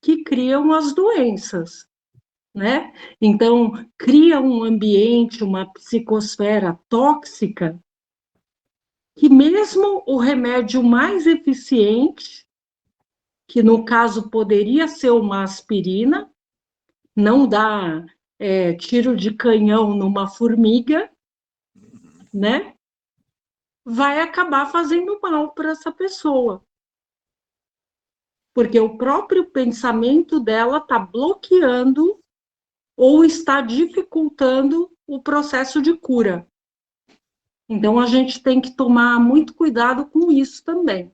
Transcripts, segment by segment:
que criam as doenças, né? Então, cria um ambiente, uma psicosfera tóxica, que mesmo o remédio mais eficiente, que no caso poderia ser uma aspirina, não dá tiro de canhão numa formiga, né? Vai acabar fazendo mal para essa pessoa. Porque o próprio pensamento dela está bloqueando ou está dificultando o processo de cura. Então, a gente tem que tomar muito cuidado com isso também.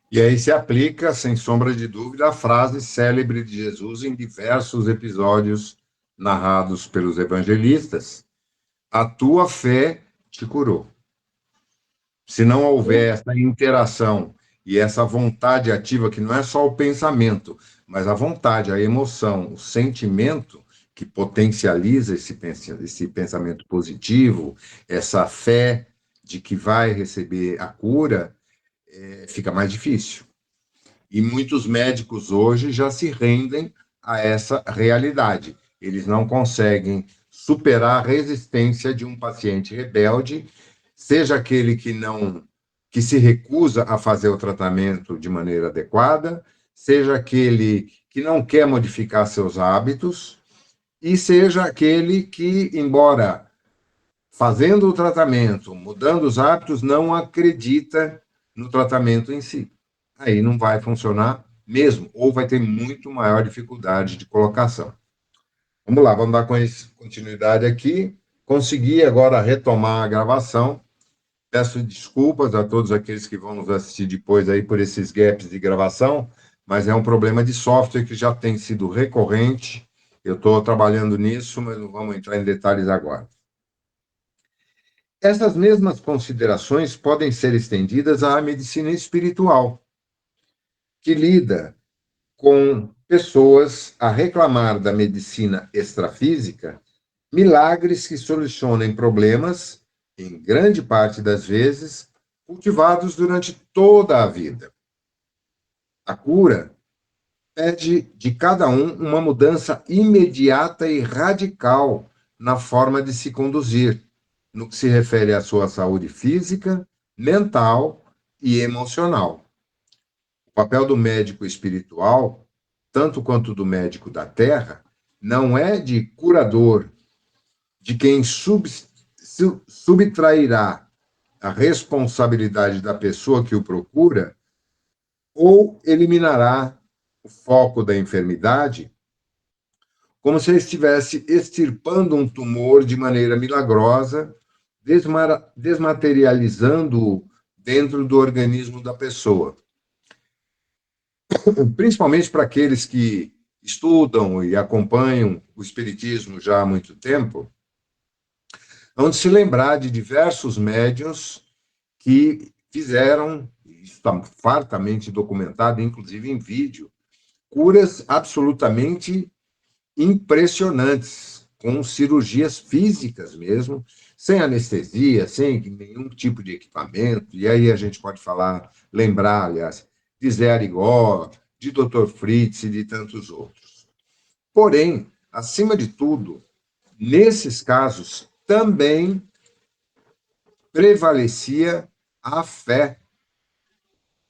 E aí se aplica, sem sombra de dúvida, a frase célebre de Jesus em diversos episódios narrados pelos evangelistas: a tua fé te curou. Se não houver essa interação e essa vontade ativa, que não é só o pensamento, mas a vontade, a emoção, o sentimento que potencializa esse pensamento positivo, essa fé de que vai receber a cura, fica mais difícil. E muitos médicos hoje já se rendem a essa realidade. Eles não conseguem superar a resistência de um paciente rebelde, seja aquele que se recusa a fazer o tratamento de maneira adequada, seja aquele que não quer modificar seus hábitos, e seja aquele que, embora fazendo o tratamento, mudando os hábitos, não acredita no tratamento em si. Aí não vai funcionar mesmo, ou vai ter muito maior dificuldade de colocação. Vamos lá, vamos dar continuidade aqui. Consegui agora retomar a gravação. Peço desculpas a todos aqueles que vão nos assistir depois aí por esses gaps de gravação, mas é um problema de software que já tem sido recorrente. Eu estou trabalhando nisso, mas não vamos entrar em detalhes agora. Essas mesmas considerações podem ser estendidas à medicina espiritual, que lida com pessoas a reclamar da medicina extrafísica milagres que solucionem problemas, em grande parte das vezes, cultivados durante toda a vida. A cura pede de cada um uma mudança imediata e radical na forma de se conduzir, no que se refere à sua saúde física, mental e emocional. O papel do médico espiritual, tanto quanto do médico da terra, não é de curador, de quem subtrairá a responsabilidade da pessoa que o procura ou eliminará o foco da enfermidade, como se ele estivesse extirpando um tumor de maneira milagrosa, desmaterializando-o dentro do organismo da pessoa. Principalmente para aqueles que estudam e acompanham o Espiritismo já há muito tempo, vão se lembrar de diversos médiuns que fizeram, isso está fartamente documentado, inclusive em vídeo, curas absolutamente impressionantes, com cirurgias físicas mesmo, sem anestesia, sem nenhum tipo de equipamento. E aí a gente pode lembrar, aliás, de Zé Arigó, de Dr. Fritz e de tantos outros. Porém, acima de tudo, nesses casos também prevalecia a fé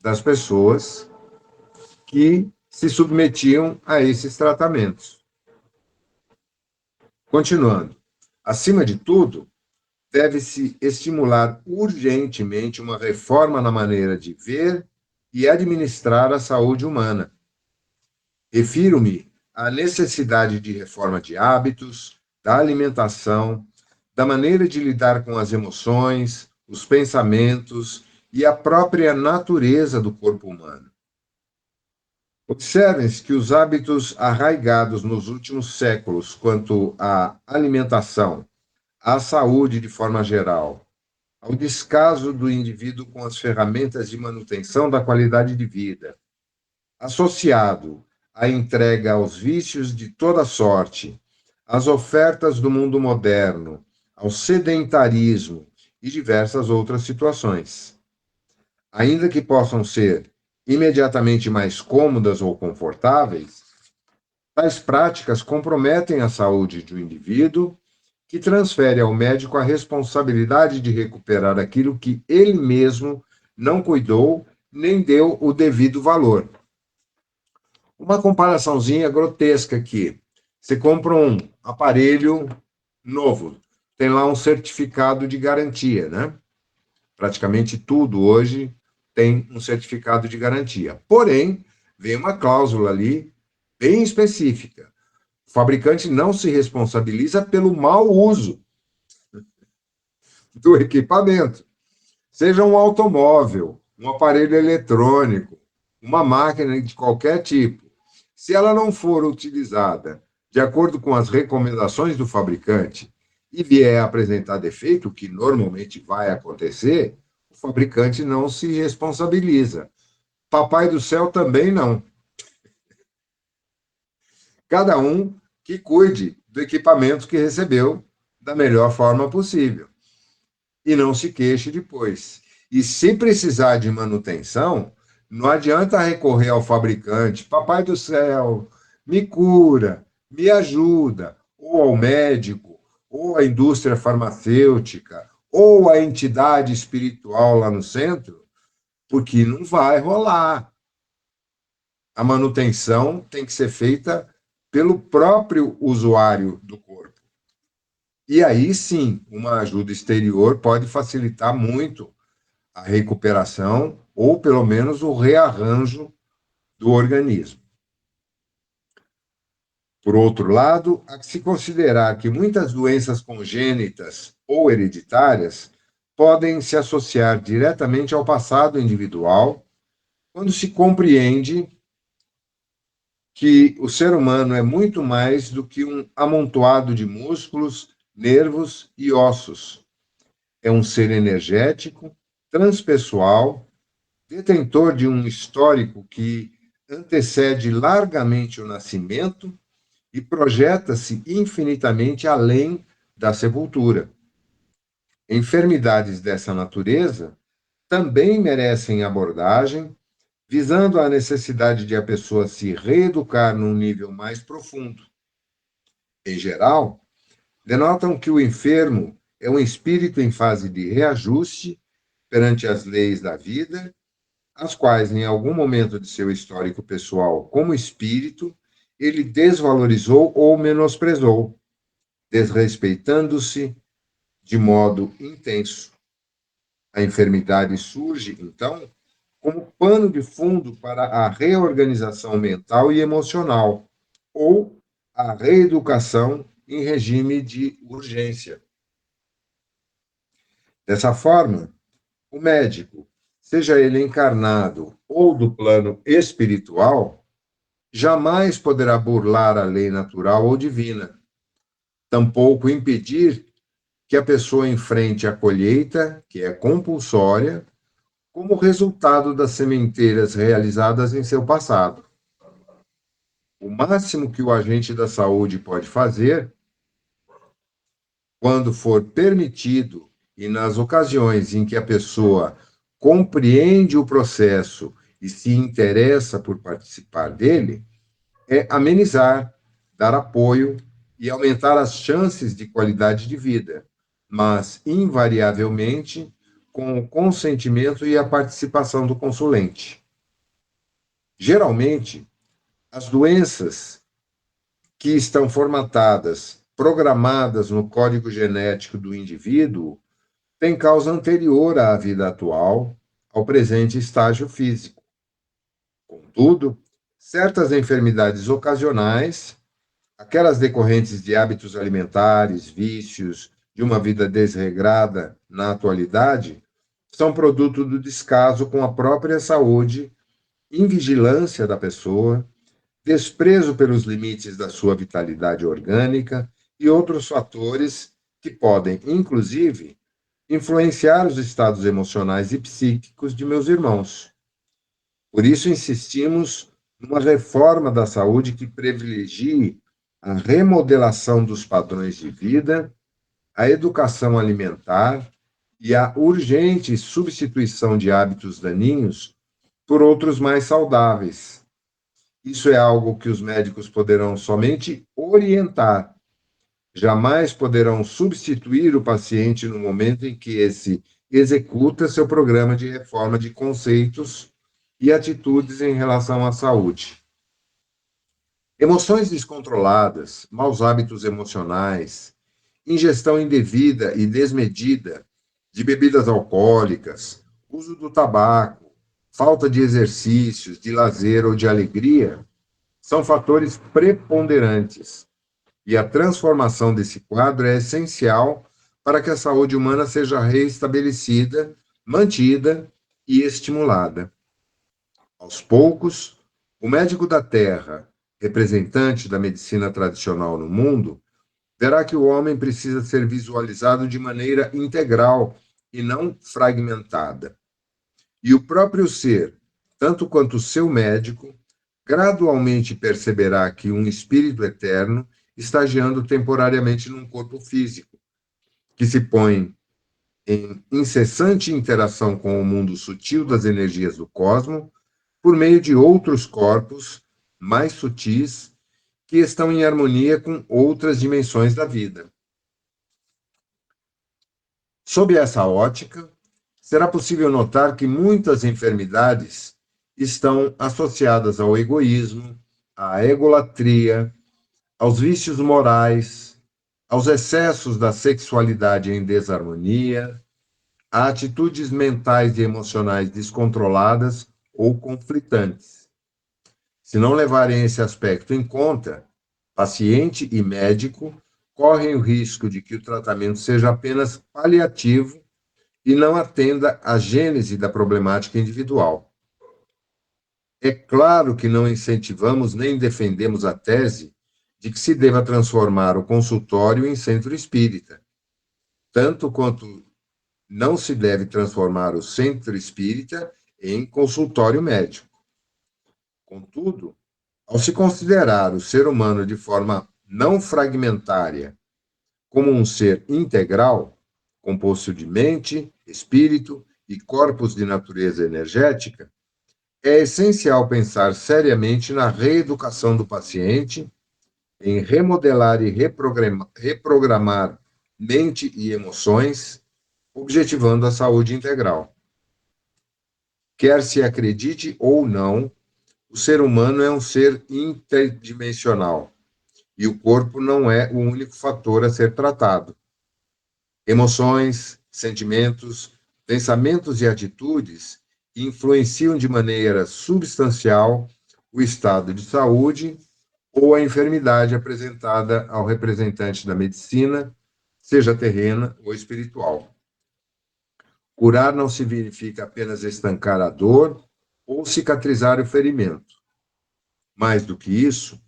das pessoas que se submetiam a esses tratamentos. Continuando, acima de tudo, deve-se estimular urgentemente uma reforma na maneira de ver e administrar a saúde humana. Refiro-me à necessidade de reforma de hábitos, da alimentação, da maneira de lidar com as emoções, os pensamentos e a própria natureza do corpo humano. Observem-se que os hábitos arraigados nos últimos séculos quanto à alimentação, à saúde de forma geral, ao descaso do indivíduo com as ferramentas de manutenção da qualidade de vida, associado à entrega aos vícios de toda sorte, às ofertas do mundo moderno, ao sedentarismo e diversas outras situações. Ainda que possam ser imediatamente mais cômodas ou confortáveis, tais práticas comprometem a saúde do indivíduo, que transfere ao médico a responsabilidade de recuperar aquilo que ele mesmo não cuidou nem deu o devido valor. Uma comparaçãozinha grotesca aqui. Você compra um aparelho novo, tem lá um certificado de garantia, né? Praticamente tudo hoje tem um certificado de garantia. Porém, vem uma cláusula ali bem específica. O fabricante não se responsabiliza pelo mau uso do equipamento. Seja um automóvel, um aparelho eletrônico, uma máquina de qualquer tipo. Se ela não for utilizada de acordo com as recomendações do fabricante e vier a apresentar defeito, o que normalmente vai acontecer, o fabricante não se responsabiliza. Papai do céu também não. Cada um que cuide do equipamento que recebeu da melhor forma possível e não se queixe depois. E se precisar de manutenção, não adianta recorrer ao fabricante, papai do céu, me cura, me ajuda, ou ao médico, ou à indústria farmacêutica, ou à entidade espiritual lá no centro, porque não vai rolar. A manutenção tem que ser feita pelo próprio usuário do corpo. E aí sim, uma ajuda exterior pode facilitar muito a recuperação ou pelo menos o rearranjo do organismo. Por outro lado, há que se considerar que muitas doenças congênitas ou hereditárias podem se associar diretamente ao passado individual, quando se compreende que o ser humano é muito mais do que um amontoado de músculos, nervos e ossos. É um ser energético, transpessoal, detentor de um histórico que antecede largamente o nascimento e projeta-se infinitamente além da sepultura. Enfermidades dessa natureza também merecem abordagem, visando a necessidade de a pessoa se reeducar num nível mais profundo. Em geral, denotam que o enfermo é um espírito em fase de reajuste perante as leis da vida, as quais, em algum momento de seu histórico pessoal como espírito, ele desvalorizou ou menosprezou, desrespeitando-se de modo intenso. A enfermidade surge, então, como pano de fundo para a reorganização mental e emocional, ou a reeducação em regime de urgência. Dessa forma, o médico, seja ele encarnado ou do plano espiritual, jamais poderá burlar a lei natural ou divina, tampouco impedir que a pessoa enfrente a colheita, que é compulsória, como resultado das sementeiras realizadas em seu passado. O máximo que o agente da saúde pode fazer, quando for permitido e nas ocasiões em que a pessoa compreende o processo e se interessa por participar dele, é amenizar, dar apoio e aumentar as chances de qualidade de vida, mas, invariavelmente, com o consentimento e a participação do consulente. Geralmente, as doenças que estão formatadas, programadas no código genético do indivíduo, têm causa anterior à vida atual, ao presente estágio físico. Contudo, certas enfermidades ocasionais, aquelas decorrentes de hábitos alimentares, vícios, de uma vida desregrada na atualidade, são produto do descaso com a própria saúde, invigilância da pessoa, desprezo pelos limites da sua vitalidade orgânica e outros fatores que podem, inclusive, influenciar os estados emocionais e psíquicos de meus irmãos. Por isso, insistimos numa reforma da saúde que privilegie a remodelação dos padrões de vida, a educação alimentar e a urgente substituição de hábitos daninhos por outros mais saudáveis. Isso é algo que os médicos poderão somente orientar, jamais poderão substituir o paciente no momento em que esse executa seu programa de reforma de conceitos e atitudes em relação à saúde. Emoções descontroladas, maus hábitos emocionais, ingestão indevida e desmedida de bebidas alcoólicas, uso do tabaco, falta de exercícios, de lazer ou de alegria, são fatores preponderantes. E a transformação desse quadro é essencial para que a saúde humana seja reestabelecida, mantida e estimulada. Aos poucos, o médico da Terra, representante da medicina tradicional no mundo, verá que o homem precisa ser visualizado de maneira integral e não fragmentada. E o próprio ser, tanto quanto o seu médico, gradualmente perceberá que um espírito eterno estagiando temporariamente num corpo físico, que se põe em incessante interação com o mundo sutil das energias do cosmos, por meio de outros corpos mais sutis que estão em harmonia com outras dimensões da vida. Sob essa ótica, será possível notar que muitas enfermidades estão associadas ao egoísmo, à egolatria, aos vícios morais, aos excessos da sexualidade em desarmonia, a atitudes mentais e emocionais descontroladas ou conflitantes. Se não levarem esse aspecto em conta, paciente e médico correm o risco de que o tratamento seja apenas paliativo e não atenda à gênese da problemática individual. É claro que não incentivamos nem defendemos a tese de que se deva transformar o consultório em centro espírita, tanto quanto não se deve transformar o centro espírita em consultório médico. Contudo, ao se considerar o ser humano de forma não fragmentária como um ser integral, composto de mente, espírito e corpos de natureza energética, é essencial pensar seriamente na reeducação do paciente, em remodelar e reprogramar mente e emoções, objetivando a saúde integral. Quer se acredite ou não, o ser humano é um ser interdimensional e o corpo não é o único fator a ser tratado. Emoções, sentimentos, pensamentos e atitudes influenciam de maneira substancial o estado de saúde ou a enfermidade apresentada ao representante da medicina, seja terrena ou espiritual. Curar não significa apenas estancar a dor ou cicatrizar o ferimento. Mais do que isso,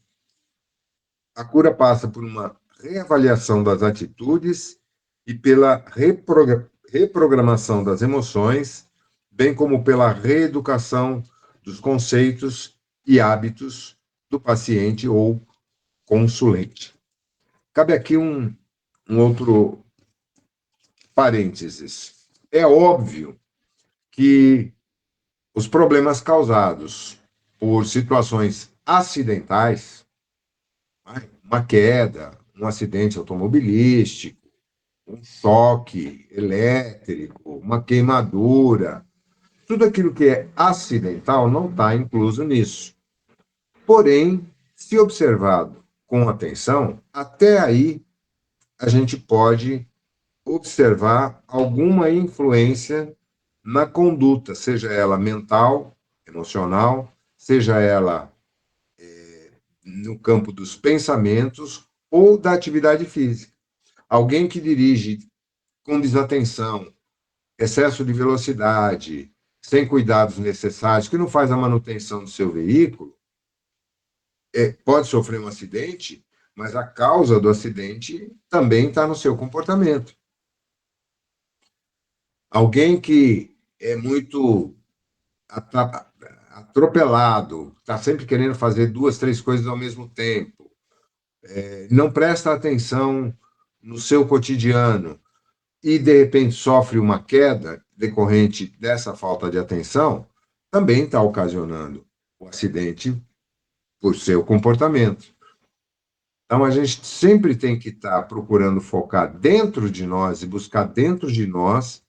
a cura passa por uma reavaliação das atitudes e pela reprogramação das emoções, bem como pela reeducação dos conceitos e hábitos do paciente ou consulente. Cabe aqui um outro parênteses. É óbvio que os problemas causados por situações acidentais, uma queda, um acidente automobilístico, um choque elétrico, uma queimadura, tudo aquilo que é acidental não está incluso nisso. Porém, se observado com atenção, até aí a gente pode observar alguma influência na conduta, seja ela mental, emocional, seja ela no campo dos pensamentos ou da atividade física. Alguém que dirige com desatenção, excesso de velocidade, sem cuidados necessários, que não faz a manutenção do seu veículo, pode sofrer um acidente, mas a causa do acidente também está no seu comportamento. Alguém que é muito atropelado, está sempre querendo fazer 2, 3 coisas ao mesmo tempo, não presta atenção no seu cotidiano e, de repente, sofre uma queda decorrente dessa falta de atenção, também está ocasionando o acidente por seu comportamento. Então, a gente sempre tem que estar procurando focar dentro de nós e buscar dentro de nós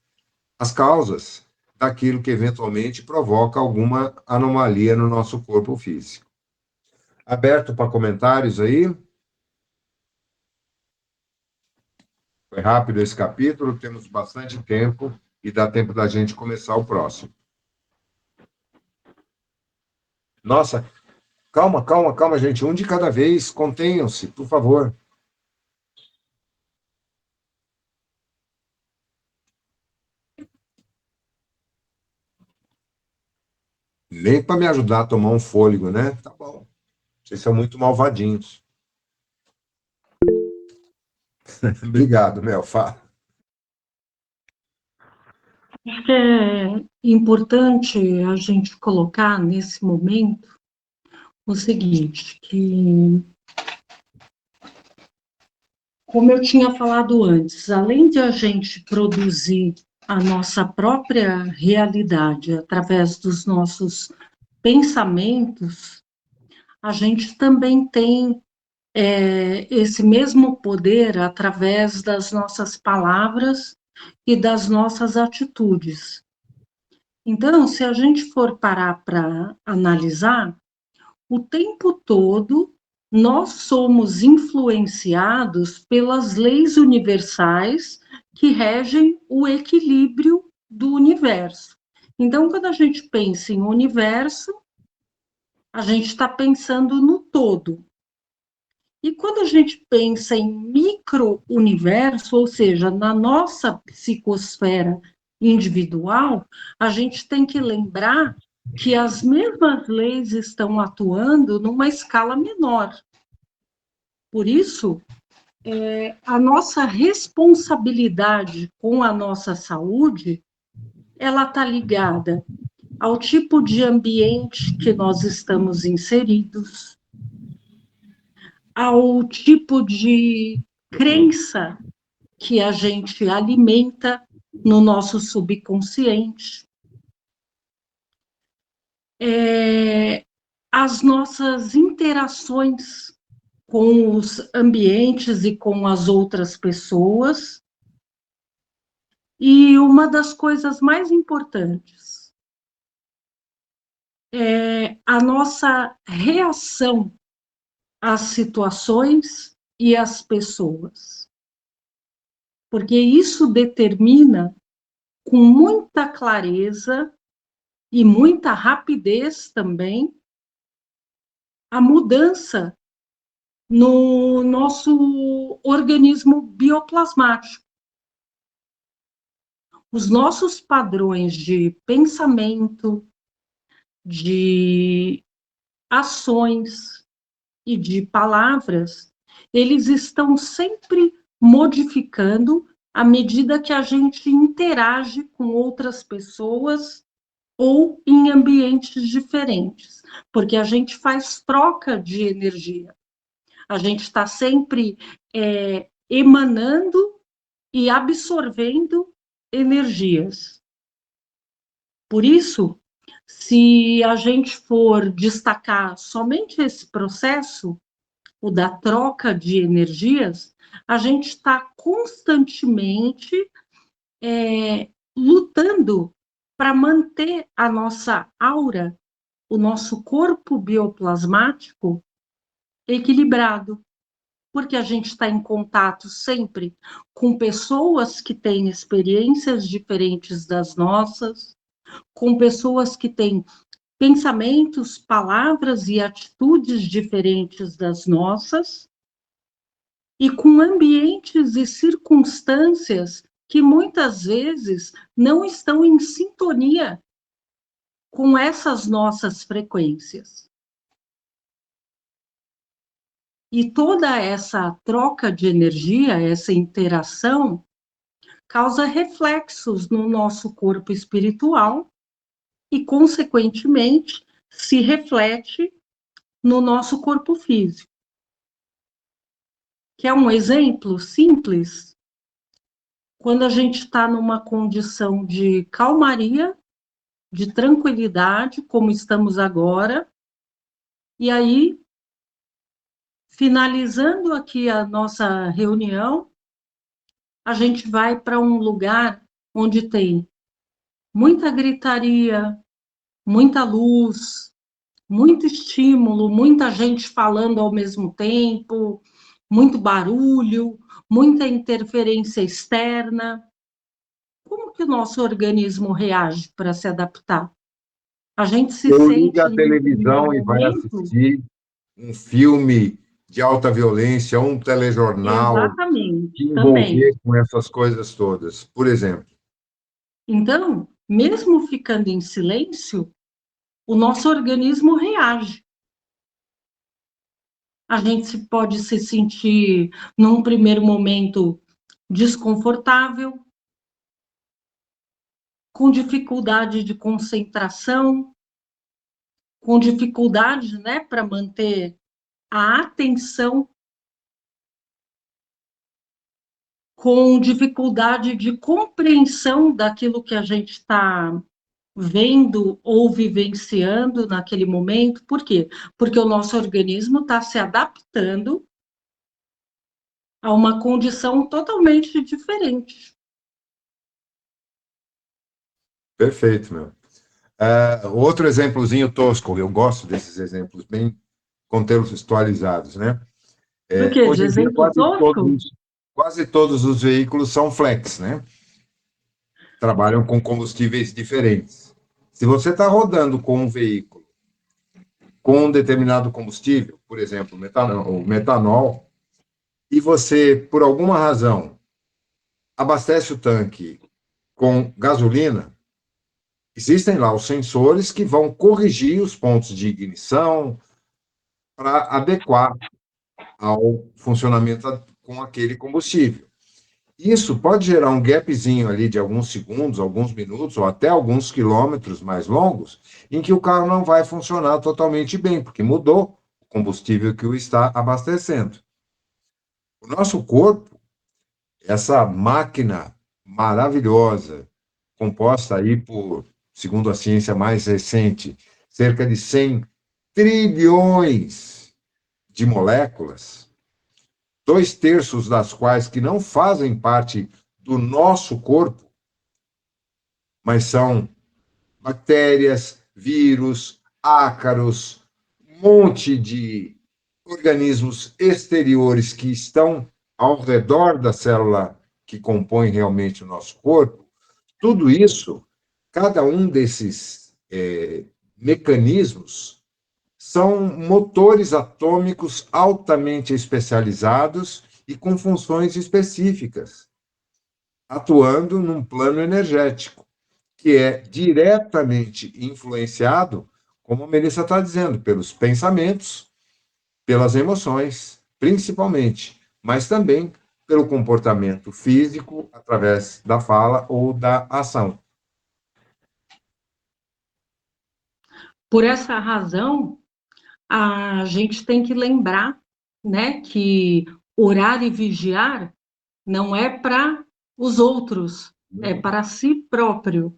as causas daquilo que eventualmente provoca alguma anomalia no nosso corpo físico. Aberto para comentários aí? Foi rápido esse capítulo, temos bastante tempo e dá tempo da gente começar o próximo. Nossa, calma, gente. Um de cada vez. Contenham-se, por favor. Nem para me ajudar a tomar um fôlego, né? Tá bom. Vocês são muito malvadinhos. Obrigado, Mel. Fala. Acho que é importante a gente colocar nesse momento o seguinte, que, como eu tinha falado antes, além de a gente produzir a nossa própria realidade através dos nossos pensamentos, a gente também tem esse mesmo poder através das nossas palavras e das nossas atitudes. Então, se a gente for parar para analisar, o tempo todo nós somos influenciados pelas leis universais que regem o equilíbrio do universo. Então, quando a gente pensa em universo, a gente está pensando no todo. E quando a gente pensa em micro-universo, ou seja, na nossa psicosfera individual, a gente tem que lembrar que as mesmas leis estão atuando numa escala menor. Por isso, a nossa responsabilidade com a nossa saúde, ela está ligada ao tipo de ambiente que nós estamos inseridos, ao tipo de crença que a gente alimenta no nosso subconsciente, as nossas interações com os ambientes e com as outras pessoas, e uma das coisas mais importantes é a nossa reação às situações e às pessoas, porque isso determina com muita clareza e muita rapidez também a mudança no nosso organismo bioplasmático. Os nossos padrões de pensamento, de ações e de palavras, eles estão sempre modificando à medida que a gente interage com outras pessoas ou em ambientes diferentes, porque a gente faz troca de energia. A gente está sempre emanando e absorvendo energias. Por isso, se a gente for destacar somente esse processo, o da troca de energias, a gente está constantemente lutando para manter a nossa aura, o nosso corpo bioplasmático equilibrado, porque a gente está em contato sempre com pessoas que têm experiências diferentes das nossas, com pessoas que têm pensamentos, palavras e atitudes diferentes das nossas, e com ambientes e circunstâncias que muitas vezes não estão em sintonia com essas nossas frequências. E toda essa troca de energia, essa interação, causa reflexos no nosso corpo espiritual e, consequentemente, se reflete no nosso corpo físico. Que é um exemplo simples, quando a gente está numa condição de calmaria, de tranquilidade, como estamos agora, e aí, finalizando aqui a nossa reunião, a gente vai para um lugar onde tem muita gritaria, muita luz, muito estímulo, muita gente falando ao mesmo tempo, muito barulho, muita interferência externa. Como que o nosso organismo reage para se adaptar? A gente se Eu ligo sente, a num primeiro televisão e vai momento, assistir um filme de alta violência, um telejornal que exatamente, também. envolver com essas coisas todas. Por exemplo, Então, mesmo ficando em silêncio, o nosso organismo reage. A gente pode se sentir, num primeiro momento, desconfortável, com dificuldade de concentração, com dificuldade, né, para manter a atenção, com dificuldade de compreensão daquilo que a gente está vendo ou vivenciando naquele momento. Por quê? Porque o nosso organismo está se adaptando a uma condição totalmente diferente. perfeito, meu. Outro exemplozinho tosco, eu gosto desses exemplos bem contextualizados, né? Do que? De Hoje em dia, exemplo tosco? quase todos os veículos são flex, né? Trabalham com combustíveis diferentes. Se você está rodando com um veículo com um determinado combustível, por exemplo, o metanol, e você, por alguma razão, abastece o tanque com gasolina, existem lá os sensores que vão corrigir os pontos de ignição para adequar ao funcionamento com aquele combustível. Isso pode gerar um gapzinho ali de alguns segundos, alguns minutos, ou até alguns quilômetros mais longos, em que o carro não vai funcionar totalmente bem, porque mudou o combustível que o está abastecendo. O nosso corpo, essa máquina maravilhosa, composta aí por, segundo a ciência mais recente, cerca de 100 trilhões de moléculas, 2/3 das quais que não fazem parte do nosso corpo, mas são bactérias, vírus, ácaros, um monte de organismos exteriores que estão ao redor da célula que compõe realmente o nosso corpo. Tudo isso, cada um desses mecanismos são motores atômicos altamente especializados e com funções específicas, atuando num plano energético, que é diretamente influenciado, como a Melissa está dizendo, pelos pensamentos, pelas emoções, principalmente, mas também pelo comportamento físico, através da fala ou da ação. Por essa razão, a gente tem que lembrar, né, que orar e vigiar não é para os outros, é para si próprio,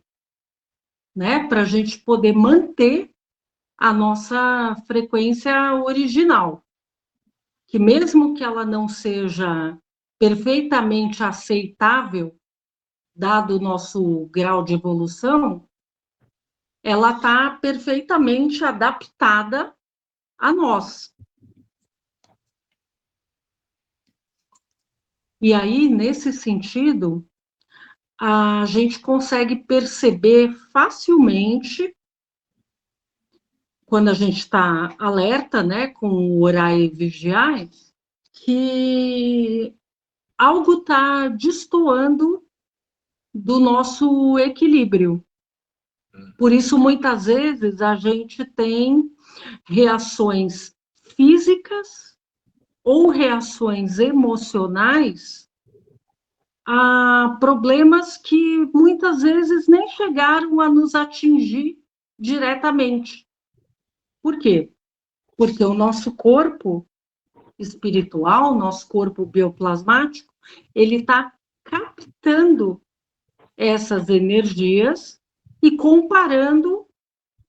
né, para a gente poder manter a nossa frequência original, que mesmo que ela não seja perfeitamente aceitável, dado o nosso grau de evolução, ela está perfeitamente adaptada a nós. E aí, nesse sentido, a gente consegue perceber facilmente, quando a gente está alerta, né, com o orar e vigiar, que algo está destoando do nosso equilíbrio. Por isso, muitas vezes, a gente tem reações físicas ou reações emocionais a problemas que muitas vezes nem chegaram a nos atingir diretamente. Por quê? Porque o nosso corpo espiritual, nosso corpo bioplasmático, ele está captando essas energias e comparando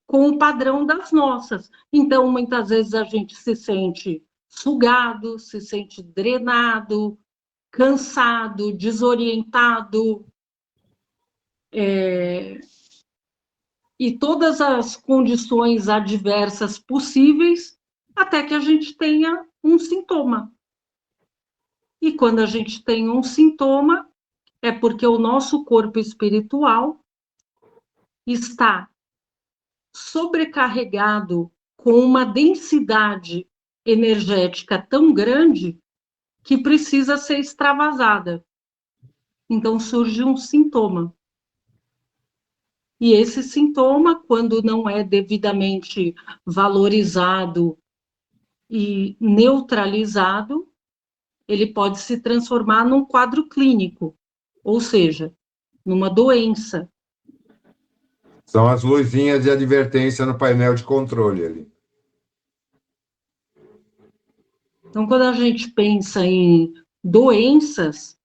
com o padrão das nossas. Então, muitas vezes a gente se sente sugado, se sente drenado, cansado, desorientado, e todas as condições adversas possíveis, até que a gente tenha um sintoma. E quando a gente tem um sintoma, é porque o nosso corpo espiritual está sobrecarregado com uma densidade energética tão grande que precisa ser extravasada. Então surge um sintoma. E esse sintoma, quando não é devidamente valorizado e neutralizado, ele pode se transformar num quadro clínico, ou seja, numa doença. São as luzinhas de advertência no painel de controle ali. Então, quando a gente pensa em doenças,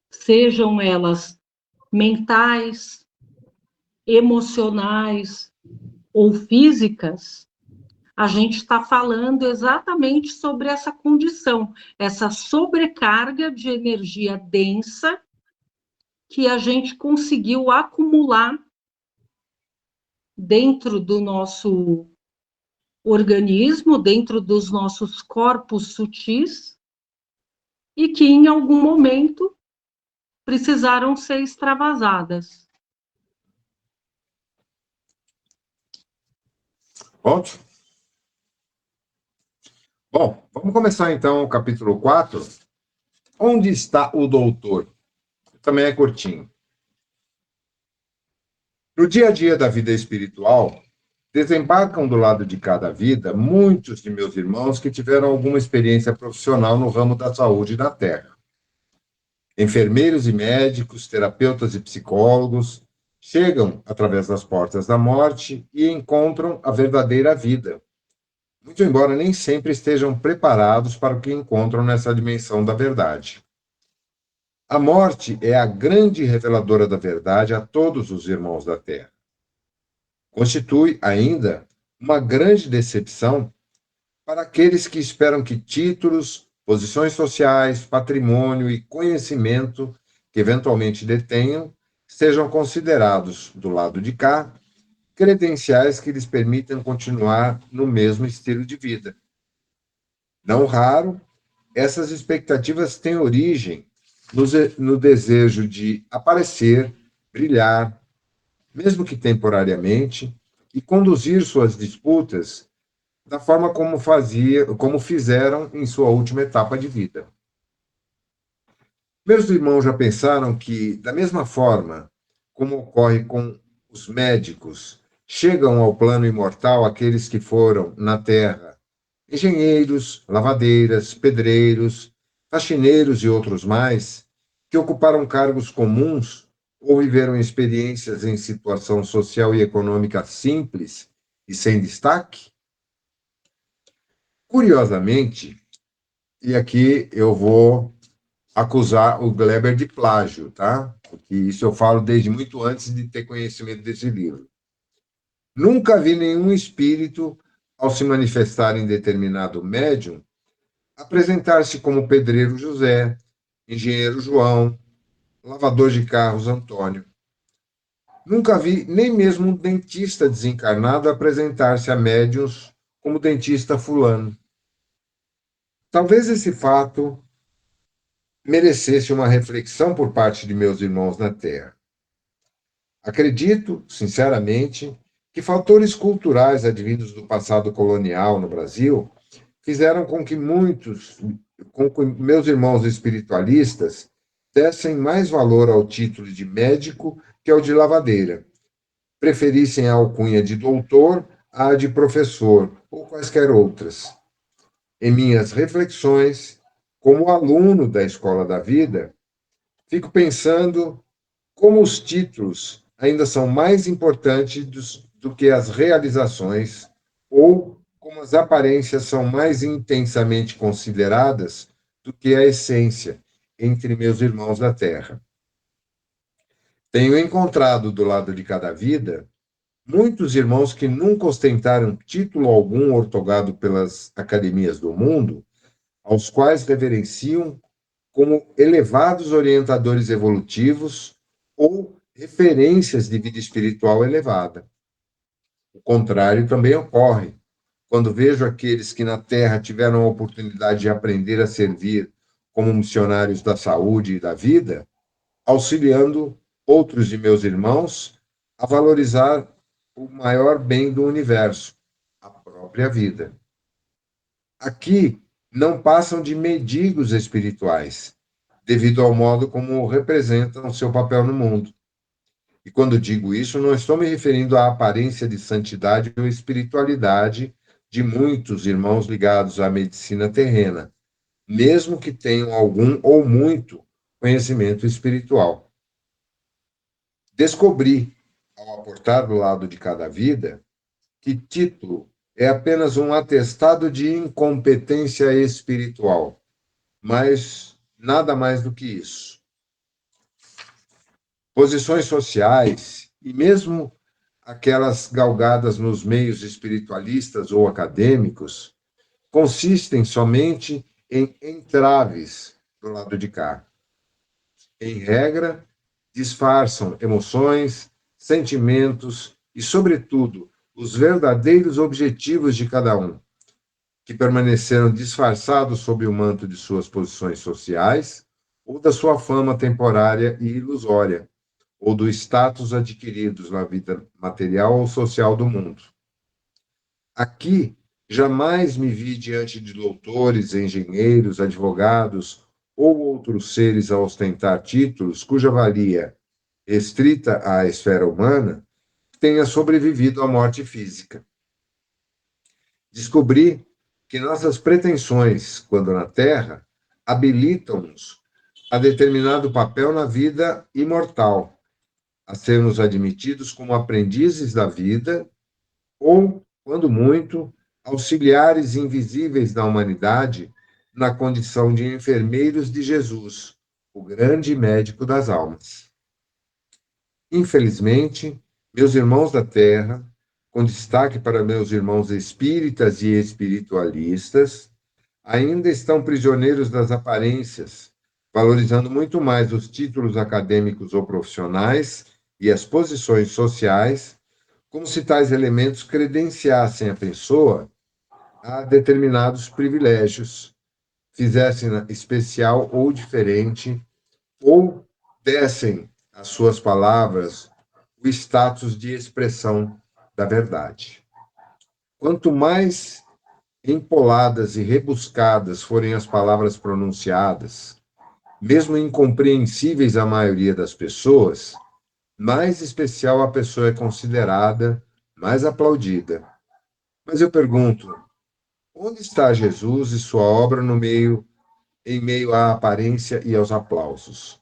sejam elas mentais, emocionais ou físicas, a gente está falando exatamente sobre essa condição, essa sobrecarga de energia densa que a gente conseguiu acumular dentro do nosso organismo, dentro dos nossos corpos sutis, e que em algum momento precisaram ser extravasadas. Ponto? Bom, vamos começar então o capítulo 4. Onde está o doutor? Também é curtinho. No dia a dia da vida espiritual, desembarcam do lado de cada vida muitos de meus irmãos que tiveram alguma experiência profissional no ramo da saúde na Terra. Enfermeiros e médicos, terapeutas e psicólogos chegam através das portas da morte e encontram a verdadeira vida, muito embora nem sempre estejam preparados para o que encontram nessa dimensão da verdade. A morte é a grande reveladora da verdade a todos os irmãos da Terra. Constitui ainda uma grande decepção para aqueles que esperam que títulos, posições sociais, patrimônio e conhecimento que eventualmente detenham sejam considerados, do lado de cá, credenciais que lhes permitam continuar no mesmo estilo de vida. Não raro, essas expectativas têm origem no desejo de aparecer, brilhar, mesmo que temporariamente, e conduzir suas disputas da forma como fizeram em sua última etapa de vida. Meus irmãos já pensaram que, da mesma forma como ocorre com os médicos, chegam ao plano imortal aqueles que foram, na Terra, engenheiros, lavadeiras, pedreiros, faxineiros e outros mais, que ocuparam cargos comuns ou viveram experiências em situação social e econômica simples e sem destaque? Curiosamente, e aqui eu vou acusar o Gleber de plágio, tá? Porque isso eu falo desde muito antes de ter conhecimento desse livro. Nunca vi nenhum espírito, ao se manifestar em determinado médium, apresentar-se como pedreiro José, engenheiro João, lavador de carros Antônio. Nunca vi nem mesmo um dentista desencarnado apresentar-se a médiuns como dentista fulano. Talvez esse fato merecesse uma reflexão por parte de meus irmãos na Terra. Acredito, sinceramente, que fatores culturais advindos do passado colonial no Brasil fizeram com que meus irmãos espiritualistas dessem mais valor ao título de médico que ao de lavadeira, preferissem a alcunha de doutor à de professor ou quaisquer outras. Em minhas reflexões, como aluno da Escola da Vida, fico pensando como os títulos ainda são mais importantes do que as realizações, ou como as aparências são mais intensamente consideradas do que a essência entre meus irmãos da Terra. Tenho encontrado do lado de cada vida muitos irmãos que nunca ostentaram título algum ortogado pelas academias do mundo, aos quais reverenciam como elevados orientadores evolutivos ou referências de vida espiritual elevada. O contrário também ocorre quando vejo aqueles que na Terra tiveram a oportunidade de aprender a servir como missionários da saúde e da vida, auxiliando outros de meus irmãos a valorizar o maior bem do universo, a própria vida. Aqui não passam de mendigos espirituais, devido ao modo como representam seu papel no mundo. E quando digo isso, não estou me referindo à aparência de santidade ou espiritualidade de muitos irmãos ligados à medicina terrena, mesmo que tenham algum ou muito conhecimento espiritual. Descobri, ao aportar do lado de cada vida, que título é apenas um atestado de incompetência espiritual, mas nada mais do que isso. Posições sociais e mesmo aquelas galgadas nos meios espiritualistas ou acadêmicos consistem somente em entraves do lado de cá. Em regra, disfarçam emoções, sentimentos e, sobretudo, os verdadeiros objetivos de cada um, que permaneceram disfarçados sob o manto de suas posições sociais ou da sua fama temporária e ilusória, ou do status adquiridos na vida material ou social do mundo. Aqui, jamais me vi diante de doutores, engenheiros, advogados ou outros seres a ostentar títulos cuja valia, restrita à esfera humana, tenha sobrevivido à morte física. Descobri que nossas pretensões, quando na Terra, habilitam-nos a determinado papel na vida imortal, a sermos admitidos como aprendizes da vida ou, quando muito, auxiliares invisíveis da humanidade na condição de enfermeiros de Jesus, o grande médico das almas. Infelizmente, meus irmãos da Terra, com destaque para meus irmãos espíritas e espiritualistas, ainda estão prisioneiros das aparências, valorizando muito mais os títulos acadêmicos ou profissionais e as posições sociais, como se tais elementos credenciassem a pessoa a determinados privilégios, fizessem especial ou diferente, ou dessem às suas palavras o status de expressão da verdade. Quanto mais empoladas e rebuscadas forem as palavras pronunciadas, mesmo incompreensíveis à maioria das pessoas, mais especial a pessoa é considerada, mais aplaudida. Mas eu pergunto, onde está Jesus e sua obra em meio à aparência e aos aplausos?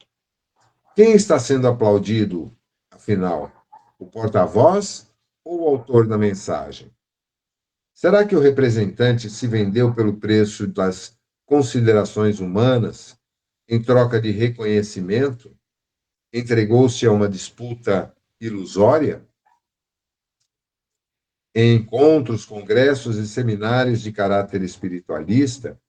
Quem está sendo aplaudido, afinal? O porta-voz ou o autor da mensagem? Será que o representante se vendeu pelo preço das considerações humanas em troca de reconhecimento? Entregou-se a uma disputa ilusória? Em encontros, congressos e seminários de caráter espiritualista,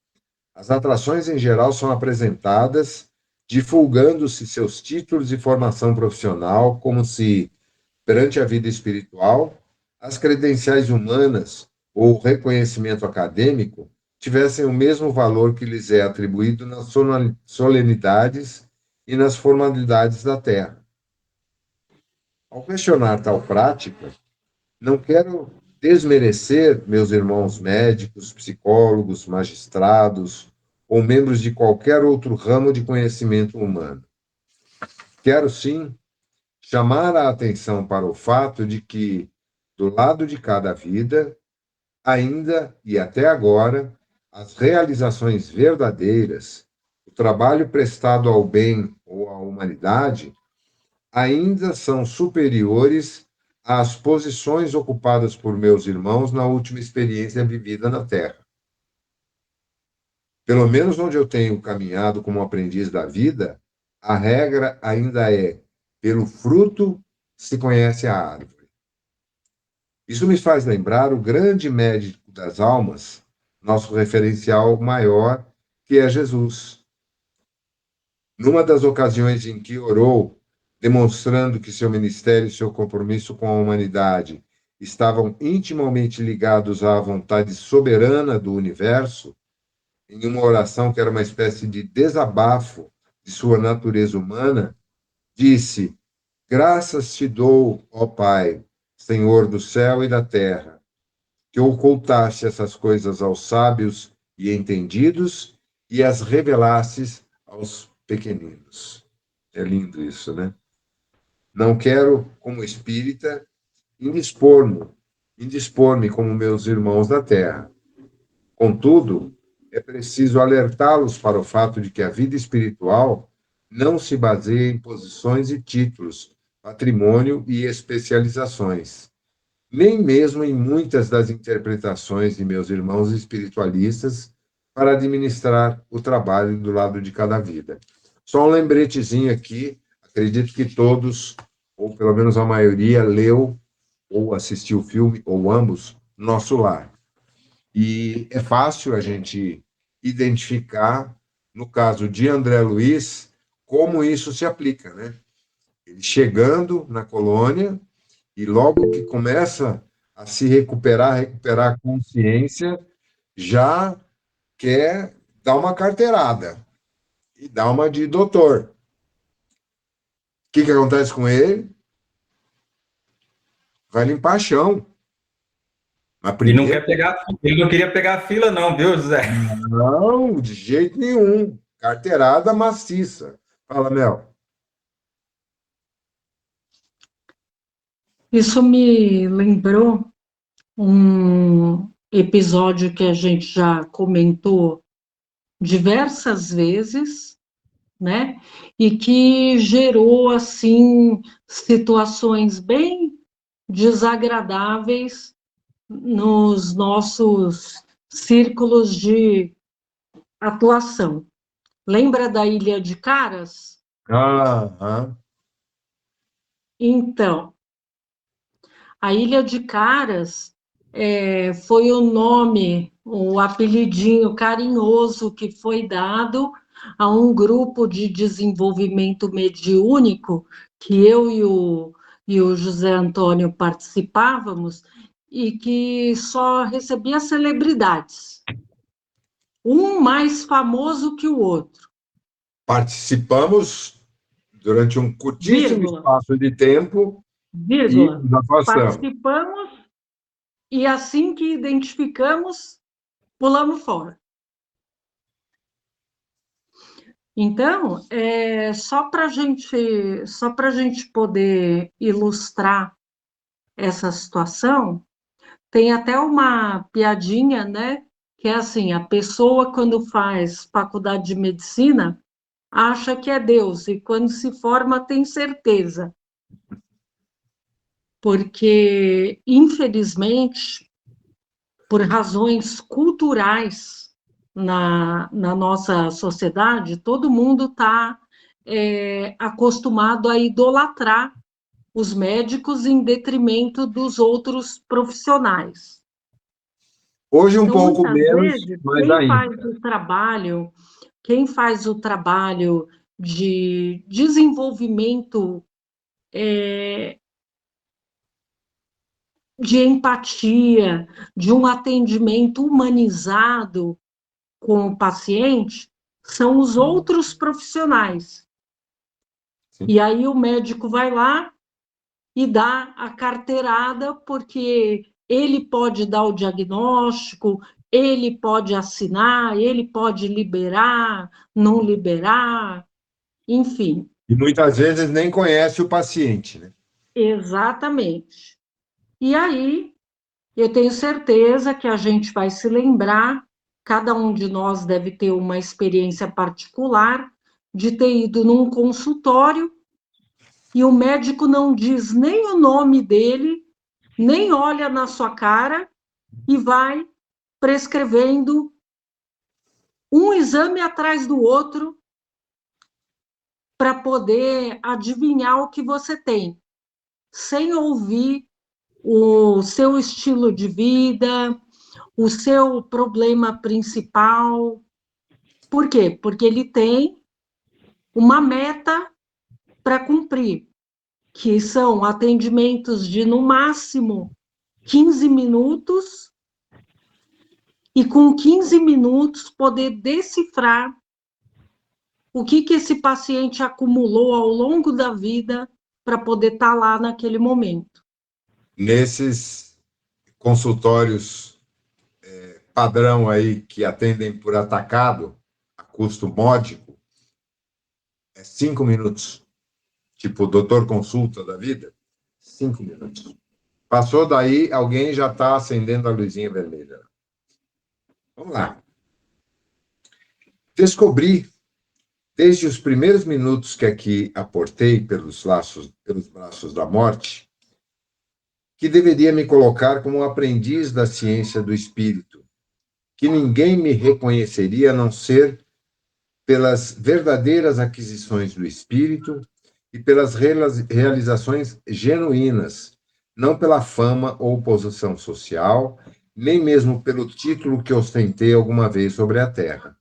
as atrações em geral são apresentadas divulgando-se seus títulos e formação profissional, como se, perante a vida espiritual, as credenciais humanas ou o reconhecimento acadêmico tivessem o mesmo valor que lhes é atribuído nas solenidades e nas formalidades da Terra. Ao questionar tal prática, não quero desmerecer meus irmãos médicos, psicólogos, magistrados ou membros de qualquer outro ramo de conhecimento humano. Quero, sim, chamar a atenção para o fato de que, do lado de cada vida, ainda e até agora, as realizações verdadeiras, o trabalho prestado ao bem ou à humanidade, ainda são superiores às posições ocupadas por meus irmãos na última experiência vivida na Terra. Pelo menos onde eu tenho caminhado como aprendiz da vida, a regra ainda é Pelo fruto se conhece a árvore. Isso me faz lembrar o grande médico das almas, nosso referencial maior, que é Jesus. Numa das ocasiões em que orou, demonstrando que seu ministério e seu compromisso com a humanidade estavam intimamente ligados à vontade soberana do universo, em uma oração que era uma espécie de desabafo de sua natureza humana, disse: Graças te dou, ó Pai, Senhor do céu e da terra, que ocultaste essas coisas aos sábios e entendidos e as revelastes aos pequeninos. É lindo isso, né? Não quero, como espírita, indispor-me como meus irmãos da terra. Contudo, é preciso alertá-los para o fato de que a vida espiritual não se baseia em posições e títulos, patrimônio e especializações, nem mesmo em muitas das interpretações de meus irmãos espiritualistas para administrar o trabalho do lado de cada vida. Só um lembretezinho aqui, acredito que todos, ou pelo menos a maioria, leu ou assistiu o filme, ou ambos, Nosso Lar. E é fácil a gente identificar, no caso de André Luiz, como isso se aplica, né? Ele chegando na colônia e logo que começa a se recuperar a consciência, já quer dar uma carteirada e dar uma de doutor. O que acontece com ele? Vai limpar chão. Mas E não primeiro, quer pegar, ele não queria pegar a fila, não, viu, José? não, de jeito nenhum. Carteirada maciça. Fala, Mel. Isso me lembrou um episódio que a gente já comentou diversas vezes, né? E que gerou assim situações bem desagradáveis nos nossos círculos de atuação. Lembra da Ilha de Caras? Aham. Então, a Ilha de Caras foi o nome, o apelidinho carinhoso que foi dado a um grupo de desenvolvimento mediúnico que eu e o José Antônio participávamos e que só recebia celebridades, um mais famoso que o outro, Participamos durante um curtíssimo vírgula, espaço de tempo e vírgula. nos afastamos. Participamos e assim que identificamos, pulamos fora. Então, só para gente poder ilustrar essa situação, tem até uma piadinha, né? Que é assim, a pessoa quando faz faculdade de medicina acha que é Deus e quando se forma tem certeza. Porque, infelizmente, por razões culturais na nossa sociedade, todo mundo está acostumado a idolatrar os médicos em detrimento dos outros profissionais. Hoje um Então, pouco muitas menos, vezes, mas ainda. quem faz o trabalho de desenvolvimento de empatia, de um atendimento humanizado com o paciente, são os outros profissionais. Sim. E aí o médico vai lá e dá a carteirada, porque ele pode dar o diagnóstico, ele pode assinar, ele pode liberar, não liberar, enfim. E muitas vezes nem conhece o paciente, né? Exatamente. E aí, eu tenho certeza que a gente vai se lembrar, cada um de nós deve ter uma experiência particular de ter ido num consultório e o médico não diz nem o nome dele, nem olha na sua cara e vai prescrevendo um exame atrás do outro para poder adivinhar o que você tem, sem ouvir o seu estilo de vida, o seu problema principal. Por quê? Porque ele tem uma meta para cumprir, que são atendimentos de, no máximo, 15 minutos, e com 15 minutos poder decifrar o que esse paciente acumulou ao longo da vida para poder estar lá naquele momento. Nesses consultórios padrão aí que atendem por atacado, a custo módico, é 5 minutos. Tipo, doutor consulta da vida, 5 minutos. Passou daí, alguém já está acendendo a luzinha vermelha. Vamos lá. Descobri, desde os primeiros minutos que aqui aportei pelos braços da morte, que deveria me colocar como um aprendiz da ciência do espírito, que ninguém me reconheceria a não ser pelas verdadeiras aquisições do espírito e pelas realizações genuínas, não pela fama ou posição social, nem mesmo pelo título que ostentei alguma vez sobre a terra.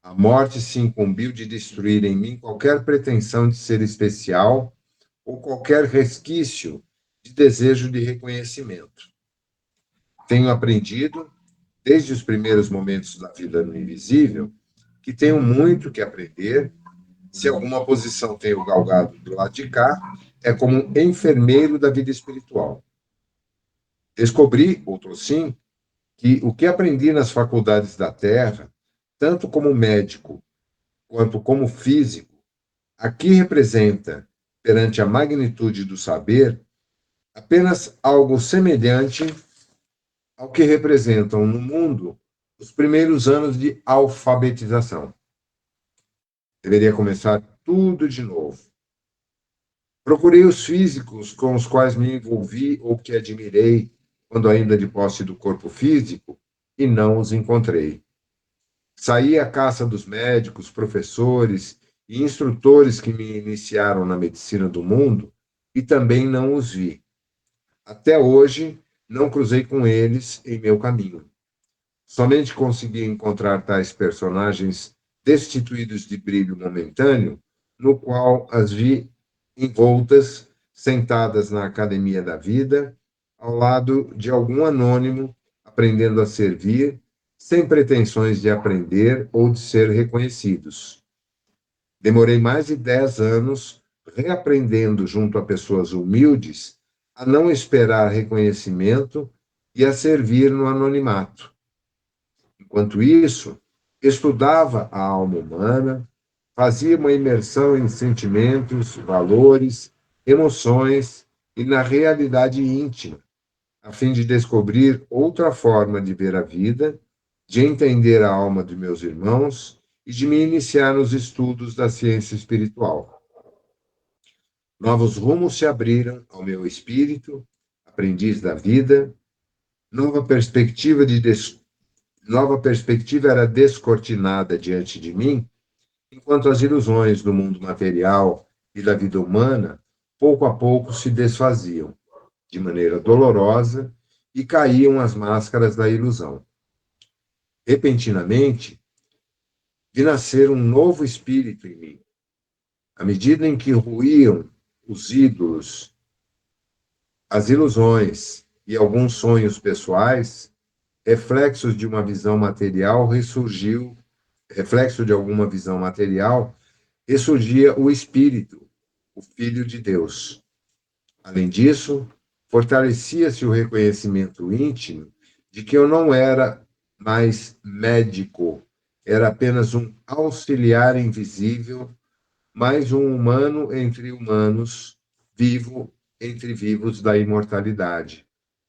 A morte se incumbiu de destruir em mim qualquer pretensão de ser especial ou qualquer resquício de desejo de reconhecimento. Tenho aprendido, desde os primeiros momentos da vida no invisível, que tenho muito que aprender. Se alguma posição tenho galgado do lado de cá, é como um enfermeiro da vida espiritual. Descobri, outro sim, que o que aprendi nas faculdades da Terra, tanto como médico quanto como físico, aqui representa, perante a magnitude do saber, apenas algo semelhante ao que representam no mundo os primeiros anos de alfabetização. Deveria começar tudo de novo. Procurei os físicos com os quais me envolvi ou que admirei quando ainda de posse do corpo físico e não os encontrei. Saí à caça dos médicos, professores e instrutores que me iniciaram na medicina do mundo e também não os vi. Até hoje, não cruzei com eles em meu caminho. Somente consegui encontrar tais personagens destituídos de brilho momentâneo, no qual as vi envoltas, sentadas na academia da vida, ao lado de algum anônimo, aprendendo a servir, sem pretensões de aprender ou de ser reconhecidos. Demorei mais de 10 anos reaprendendo junto a pessoas humildes a não esperar reconhecimento e a servir no anonimato. Enquanto isso, estudava a alma humana, fazia uma imersão em sentimentos, valores, emoções e na realidade íntima, a fim de descobrir outra forma de ver a vida, de entender a alma de meus irmãos e de me iniciar nos estudos da ciência espiritual. Novos rumos se abriram ao meu espírito, aprendiz da vida, nova perspectiva era descortinada diante de mim, enquanto as ilusões do mundo material e da vida humana, pouco a pouco, se desfaziam, de maneira dolorosa, e caíam as máscaras da ilusão. Repentinamente, vi nascer um novo espírito em mim. À medida em que ruíam os ídolos, as ilusões e alguns sonhos pessoais, reflexo de alguma visão material, ressurgia o Espírito, o Filho de Deus. Além disso, fortalecia-se o reconhecimento íntimo de que eu não era mais médico, era apenas um auxiliar invisível, mais um humano entre humanos, vivo entre vivos da imortalidade,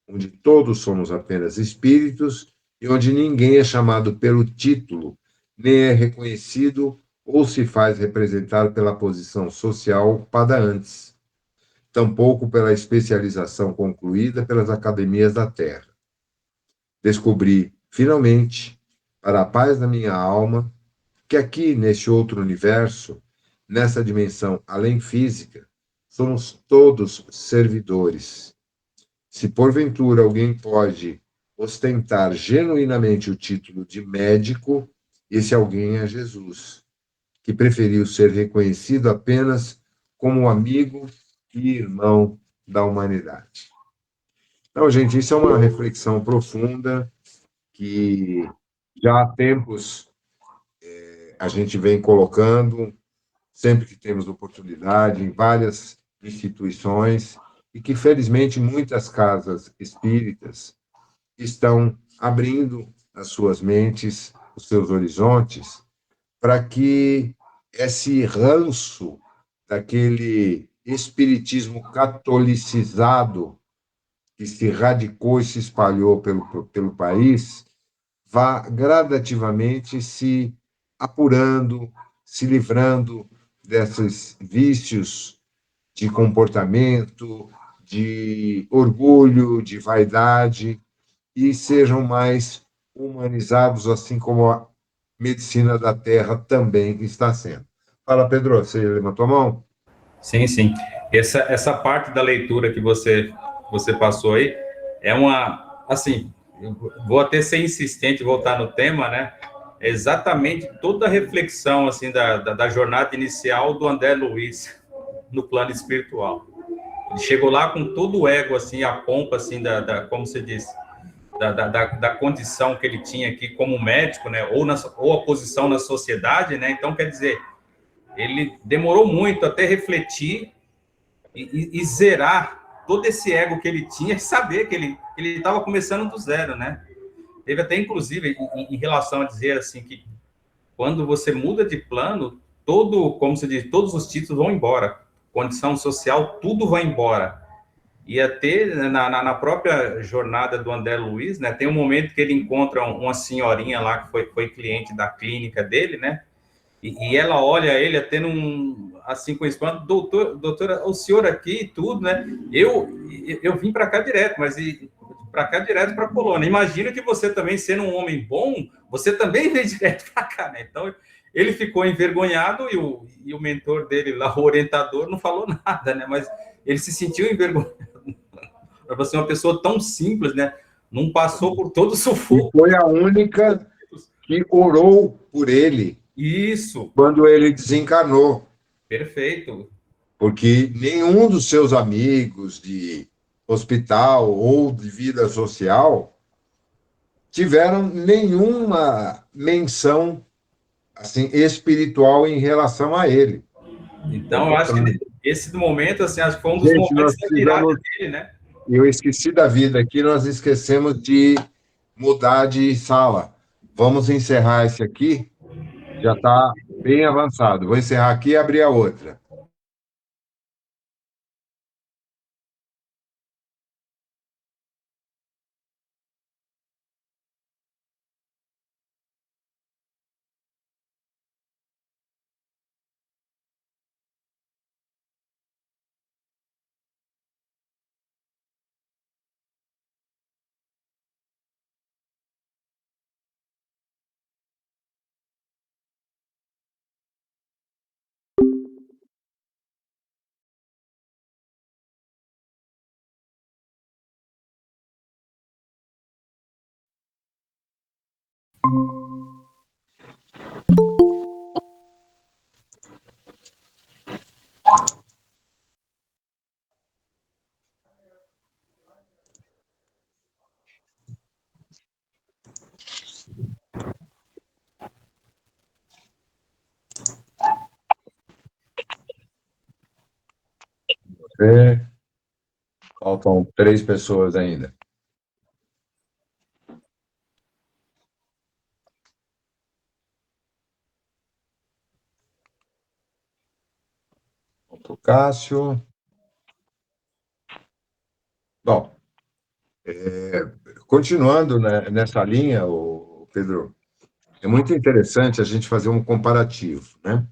onde todos somos apenas espíritos e onde ninguém é chamado pelo título, nem é reconhecido ou se faz representar pela posição social ocupada antes, tampouco pela especialização concluída pelas academias da Terra. Descobri, finalmente, para a paz da minha alma, que aqui, neste outro universo, nessa dimensão além física, somos todos servidores. Se porventura alguém pode ostentar genuinamente o título de médico, esse alguém é Jesus, que preferiu ser reconhecido apenas como amigo e irmão da humanidade. Então, gente, isso é uma reflexão profunda que já há tempos a gente vem colocando, sempre que temos oportunidade, em várias instituições, e que, felizmente, muitas casas espíritas estão abrindo as suas mentes, os seus horizontes, para que esse ranço daquele espiritismo catolicizado que se radicou e se espalhou pelo país vá gradativamente se apurando, se livrando desses vícios de comportamento, de orgulho, de vaidade, e sejam mais humanizados, assim como a medicina da Terra também está sendo. Fala, Pedro, você levantou a mão? Sim, sim. Essa parte da leitura que você passou aí é uma, assim, eu vou até ser insistente e voltar no tema, né? É exatamente toda a reflexão, assim, da jornada inicial do André Luiz no plano espiritual. Ele chegou lá com todo o ego, assim, a pompa, assim, como você disse, da condição que ele tinha aqui como médico, né? Ou a posição na sociedade, né? Então, quer dizer, ele demorou muito até refletir e zerar todo esse ego que ele tinha e saber que ele estava começando do zero, né? Teve até, inclusive, em relação a dizer assim que quando você muda de plano, como se diz, todos os títulos vão embora, condição social, tudo vai embora. E até na própria jornada do André Luiz, né, tem um momento que ele encontra uma senhorinha lá que foi cliente da clínica dele, né? E ela olha ele até assim com espanto, doutora, o senhor aqui e tudo, né? Eu vim para cá direto, mas para cá direto para a Polônia. Imagina que você também, sendo um homem bom, você também veio direto para cá, né? Então, ele ficou envergonhado e o mentor dele lá, o orientador, não falou nada, né? Mas ele se sentiu envergonhado. Para você, uma pessoa tão simples, né? Não passou por todo o sufoco. E foi a única que orou por ele. Isso. Quando ele desencarnou. Perfeito. Porque nenhum dos seus amigos de hospital ou de vida social tiveram nenhuma menção assim espiritual em relação a ele. Então, eu acho que esse momento, assim, acho que foi um dos Gente, momentos da virada dele, né? Eu esqueci da vida aqui, nós esquecemos de mudar de sala. Vamos encerrar esse aqui, já está bem avançado. Vou encerrar aqui e abrir a outra. Faltam 3 pessoas ainda. O Cássio. Bom, continuando, né, nessa linha, Pedro, é muito interessante a gente fazer um comparativo, né?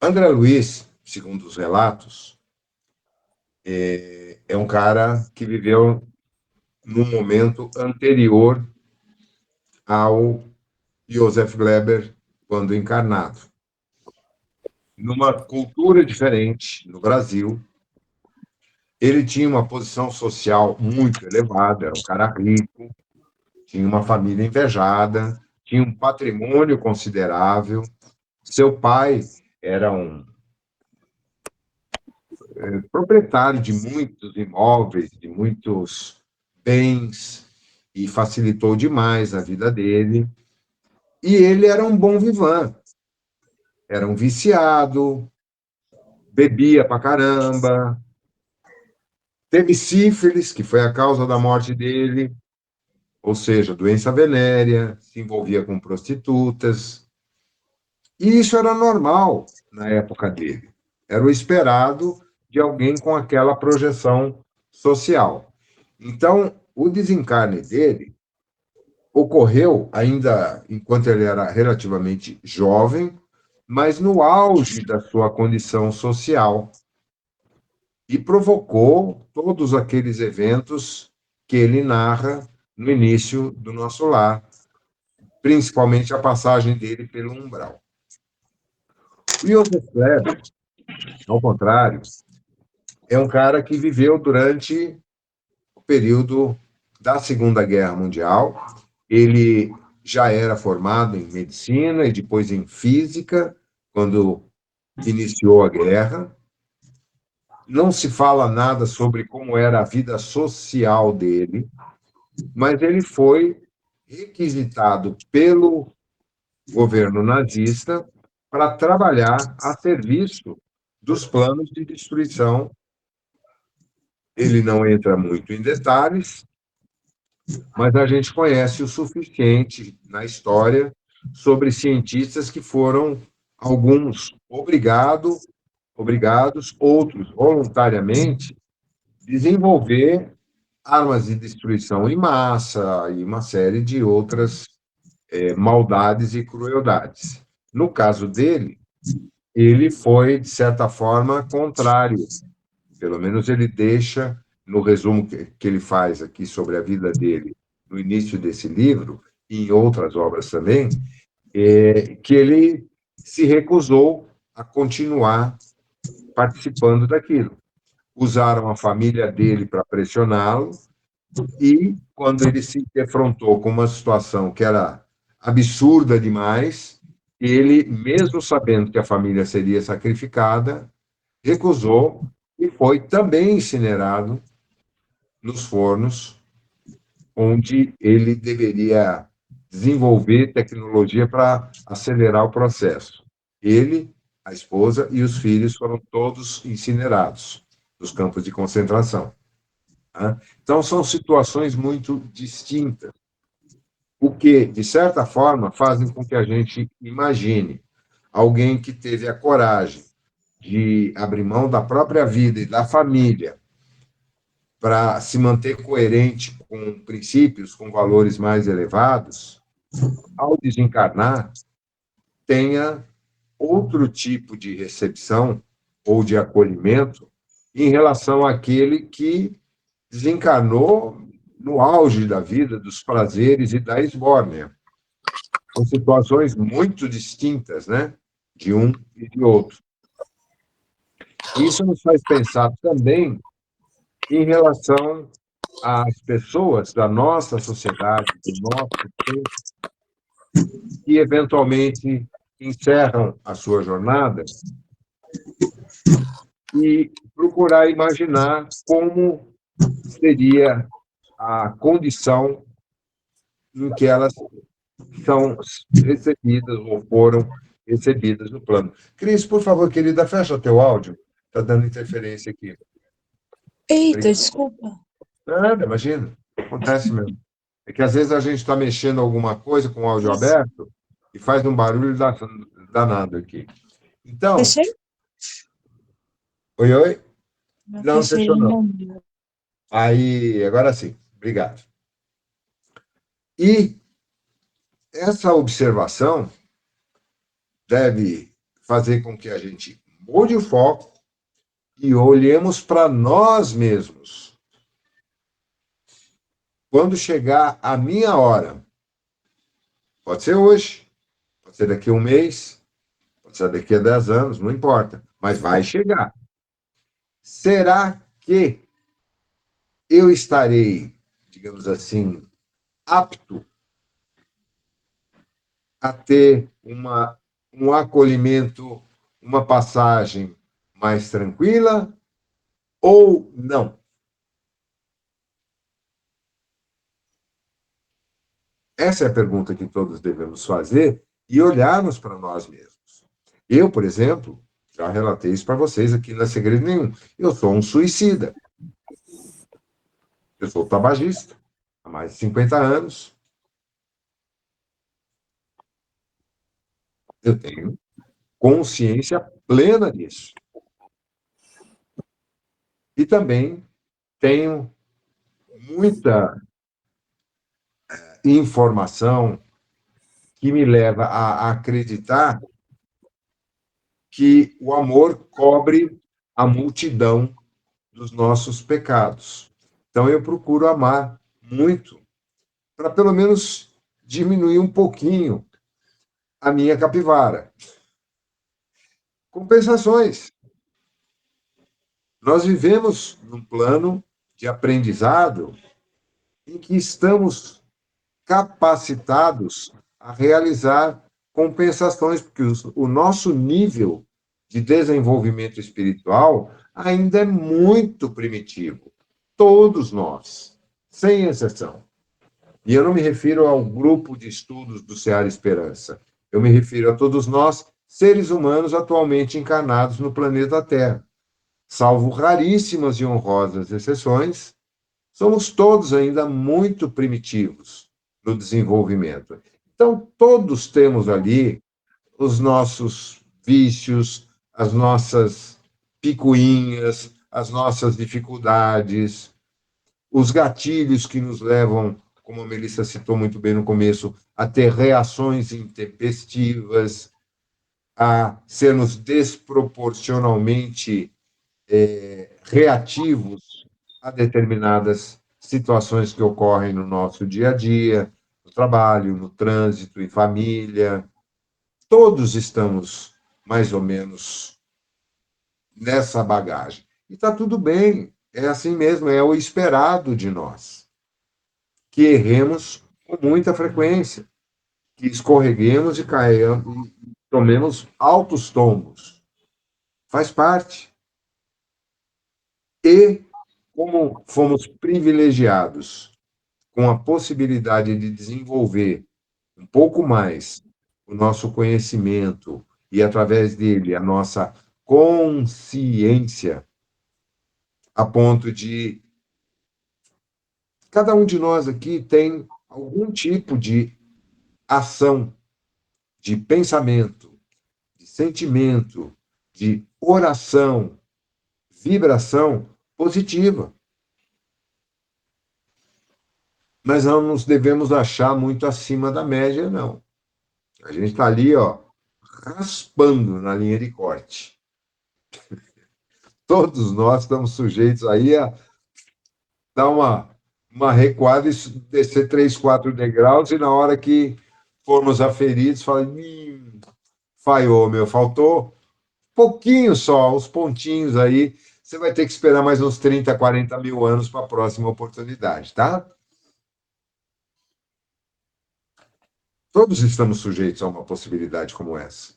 André Luiz, segundo os relatos, é um cara que viveu num momento anterior ao Joseph Gleber, quando encarnado. numa cultura diferente, no Brasil. Ele tinha uma posição social muito elevada, era um cara rico, tinha uma família invejada, tinha um patrimônio considerável. Seu pai era um proprietário de muitos imóveis, de muitos bens, e facilitou demais a vida dele. E ele era um bom vivant, era um viciado, bebia pra caramba, teve sífilis, que foi a causa da morte dele, ou seja, doença venérea, se envolvia com prostitutas. E isso era normal na época dele. Era o esperado de alguém com aquela projeção social. Então, o desencarne dele ocorreu ainda enquanto ele era relativamente jovem, mas no auge da sua condição social, e provocou todos aqueles eventos que ele narra no início do nosso lar, principalmente a passagem dele pelo umbral. O Joseph Kleber, ao contrário, é um cara que viveu durante o período da Segunda Guerra Mundial. Ele já era formado em medicina e depois em física, quando iniciou a guerra. Não se fala nada sobre como era a vida social dele, mas ele foi requisitado pelo governo nazista para trabalhar a serviço dos planos de destruição. Ele não entra muito em detalhes, mas a gente conhece o suficiente na história sobre cientistas que foram, alguns obrigados, outros voluntariamente, desenvolver armas de destruição em massa e uma série de outras maldades e crueldades. No caso dele, ele foi, de certa forma, contrário. Pelo menos ele deixa, no resumo que ele faz aqui sobre a vida dele, no início desse livro, e em outras obras também, que ele se recusou a continuar participando daquilo. Usaram a família dele para pressioná-lo, e quando ele se defrontou com uma situação que era absurda demais, ele, mesmo sabendo que a família seria sacrificada, recusou e foi também incinerado nos fornos, onde ele deveria desenvolver tecnologia para acelerar o processo. Ele, a esposa e os filhos foram todos incinerados nos campos de concentração. Então, são situações muito distintas, o que, de certa forma, fazem com que a gente imagine alguém que teve a coragem de abrir mão da própria vida e da família para se manter coerente com princípios, com valores mais elevados, ao desencarnar, tenha outro tipo de recepção ou de acolhimento em relação àquele que desencarnou no auge da vida, dos prazeres e da esbórnia. São situações muito distintas, né, de um e de outro. Isso nos faz pensar também em relação às pessoas da nossa sociedade, do nosso tempo, que eventualmente encerram a sua jornada, e procurar imaginar como seria a condição em que elas são recebidas ou foram recebidas no plano. Cris, por favor, querida, fecha teu áudio. Está dando interferência aqui. Eita, Obrigado. desculpa. Nada, imagina. Acontece mesmo. É que às vezes a gente está mexendo alguma coisa com o áudio aberto e faz um barulho danado aqui. Então. Fechei? Oi, oi? Não fechou não. Não. Aí, agora sim. Obrigado. E essa observação deve fazer com que a gente mude o foco e olhemos para nós mesmos. Quando chegar a minha hora, pode ser hoje, pode ser daqui a um mês, Pode ser daqui a 10 anos, não importa, mas vai chegar. Será que eu estarei, digamos assim, apto a ter um acolhimento, uma passagem mais tranquila ou não? Essa é a pergunta que todos devemos fazer e olharmos para nós mesmos. Eu, por exemplo, já relatei isso para vocês aqui, não é segredo nenhum. Eu sou um suicida. Eu sou tabagista há mais de 50 anos. Eu tenho consciência plena disso. E também tenho muita informação que me leva a acreditar que o amor cobre a multidão dos nossos pecados. Então eu procuro amar muito, para pelo menos diminuir um pouquinho a minha capivara. Compensações. Nós vivemos num plano de aprendizado em que estamos capacitados a realizar compensações, porque o nosso nível de desenvolvimento espiritual ainda é muito primitivo. Todos nós, sem exceção. E eu não me refiro ao grupo de estudos do Seara Esperança. Eu me refiro a todos nós, seres humanos atualmente encarnados no planeta Terra. Salvo raríssimas e honrosas exceções, somos todos ainda muito primitivos no desenvolvimento. Então, todos temos ali os nossos vícios, as nossas picuinhas, as nossas dificuldades, os gatilhos que nos levam, como a Melissa citou muito bem no começo, a ter reações intempestivas, a sermos desproporcionalmente reativos a determinadas situações que ocorrem no nosso dia a dia, no trabalho, no trânsito, em família. Todos estamos mais ou menos nessa bagagem. E está tudo bem, é assim mesmo, é o esperado de nós. Que erremos com muita frequência, que escorreguemos e caiamos, e tomemos altos tombos. Faz parte. E, como fomos privilegiados com a possibilidade de desenvolver um pouco mais o nosso conhecimento e, através dele, a nossa consciência, a ponto de cada um de nós aqui tem algum tipo de ação, de pensamento, de sentimento, de oração, vibração positiva. Mas não nos devemos achar muito acima da média, não. A gente está ali, ó, raspando na linha de corte. Todos nós estamos sujeitos aí a dar uma recuada e descer 3, 4 degraus, e na hora que formos aferidos, fala, falhou, meu, faltou pouquinho só, os pontinhos aí, você vai ter que esperar mais uns 30, 40 mil anos para a próxima oportunidade, tá? Todos estamos sujeitos a uma possibilidade como essa.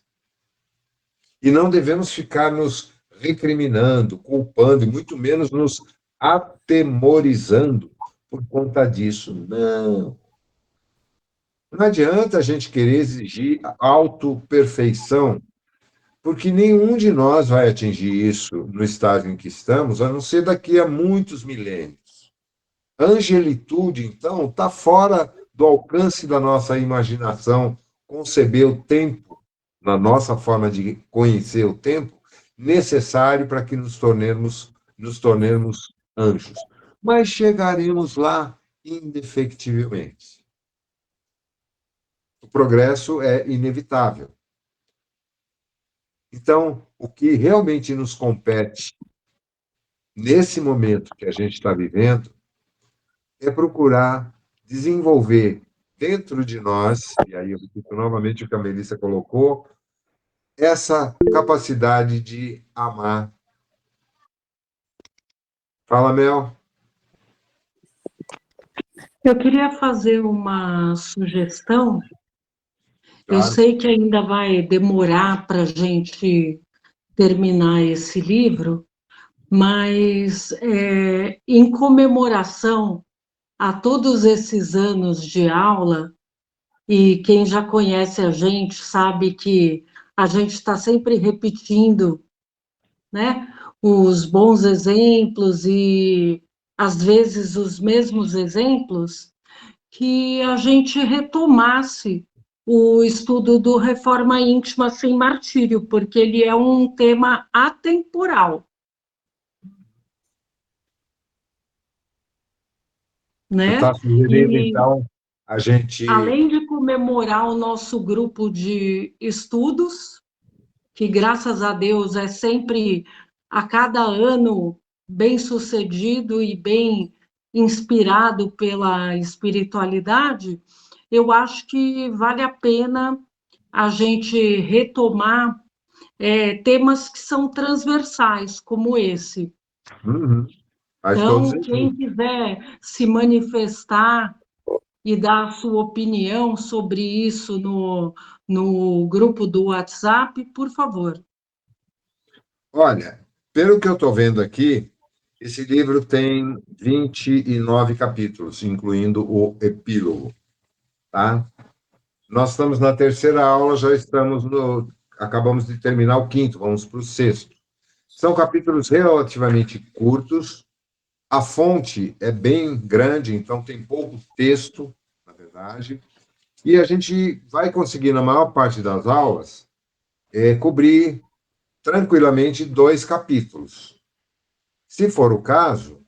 E não devemos ficar nos recriminando, culpando, e muito menos nos atemorizando por conta disso. Não. Não adianta a gente querer exigir autoperfeição, porque nenhum de nós vai atingir isso no estágio em que estamos, a não ser daqui a muitos milênios. Angelitude, então, está fora do alcance da nossa imaginação conceber o tempo, na nossa forma de conhecer o tempo, necessário para que nos tornemos anjos. Mas chegaremos lá indefectivelmente. O progresso é inevitável. Então, o que realmente nos compete nesse momento que a gente está vivendo é procurar desenvolver dentro de nós, e aí eu repito novamente o que a Melissa colocou, essa capacidade de amar. Fala, Mel. Eu queria fazer uma sugestão. Eu Claro. sei que ainda vai demorar para a gente terminar esse livro, mas em comemoração a todos esses anos de aula, e quem já conhece a gente sabe que a gente está sempre repetindo, né, os bons exemplos e, às vezes, os mesmos exemplos, que a gente retomasse o estudo do Reforma Íntima Sem Martírio, porque ele é um tema atemporal, Você né? está sugerindo, E então, a gente... além de comemorar o nosso grupo de estudos, que graças a Deus é sempre, a cada ano, bem sucedido e bem inspirado pela espiritualidade, eu acho que vale a pena a gente retomar temas que são transversais, como esse. Uhum. Faz todo Então, sentido. quem quiser se manifestar e dar a sua opinião sobre isso no grupo do WhatsApp, por favor. Olha, pelo que eu estou vendo aqui, esse livro tem 29 capítulos, incluindo o epílogo, tá? Nós estamos na terceira aula, já estamos acabamos de terminar o quinto, vamos para o sexto. São capítulos relativamente curtos, a fonte é bem grande, então tem pouco texto, na verdade, e a gente vai conseguir, na maior parte das aulas, cobrir tranquilamente 2 capítulos. Se for o caso,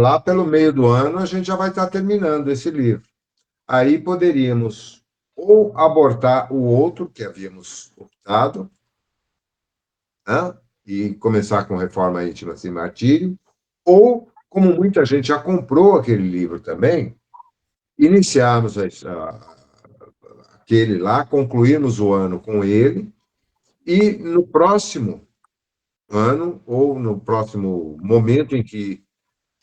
lá pelo meio do ano a gente já vai estar terminando esse livro. Aí poderíamos ou abortar o outro que havíamos optado, né, e começar com Reforma Íntima Sem Martírio, ou, como muita gente já comprou aquele livro também, iniciarmos aquele lá, concluirmos o ano com ele, e no próximo ano, ou no próximo momento em que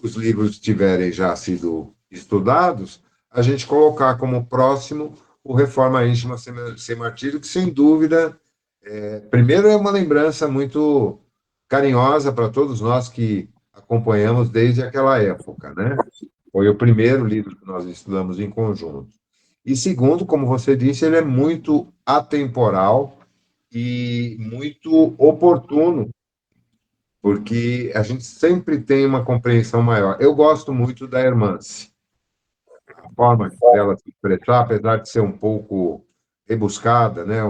os livros tiverem já sido estudados, a gente colocar como próximo o Reforma Íntima Sem Martírio, que, sem dúvida, primeiro é uma lembrança muito carinhosa para todos nós que acompanhamos desde aquela época, né? Foi o primeiro livro que nós estudamos em conjunto. E segundo, como você disse, ele é muito atemporal e muito oportuno, porque a gente sempre tem uma compreensão maior. Eu gosto muito da Hermance, a forma dela se expressar, apesar de ser um pouco rebuscada, né?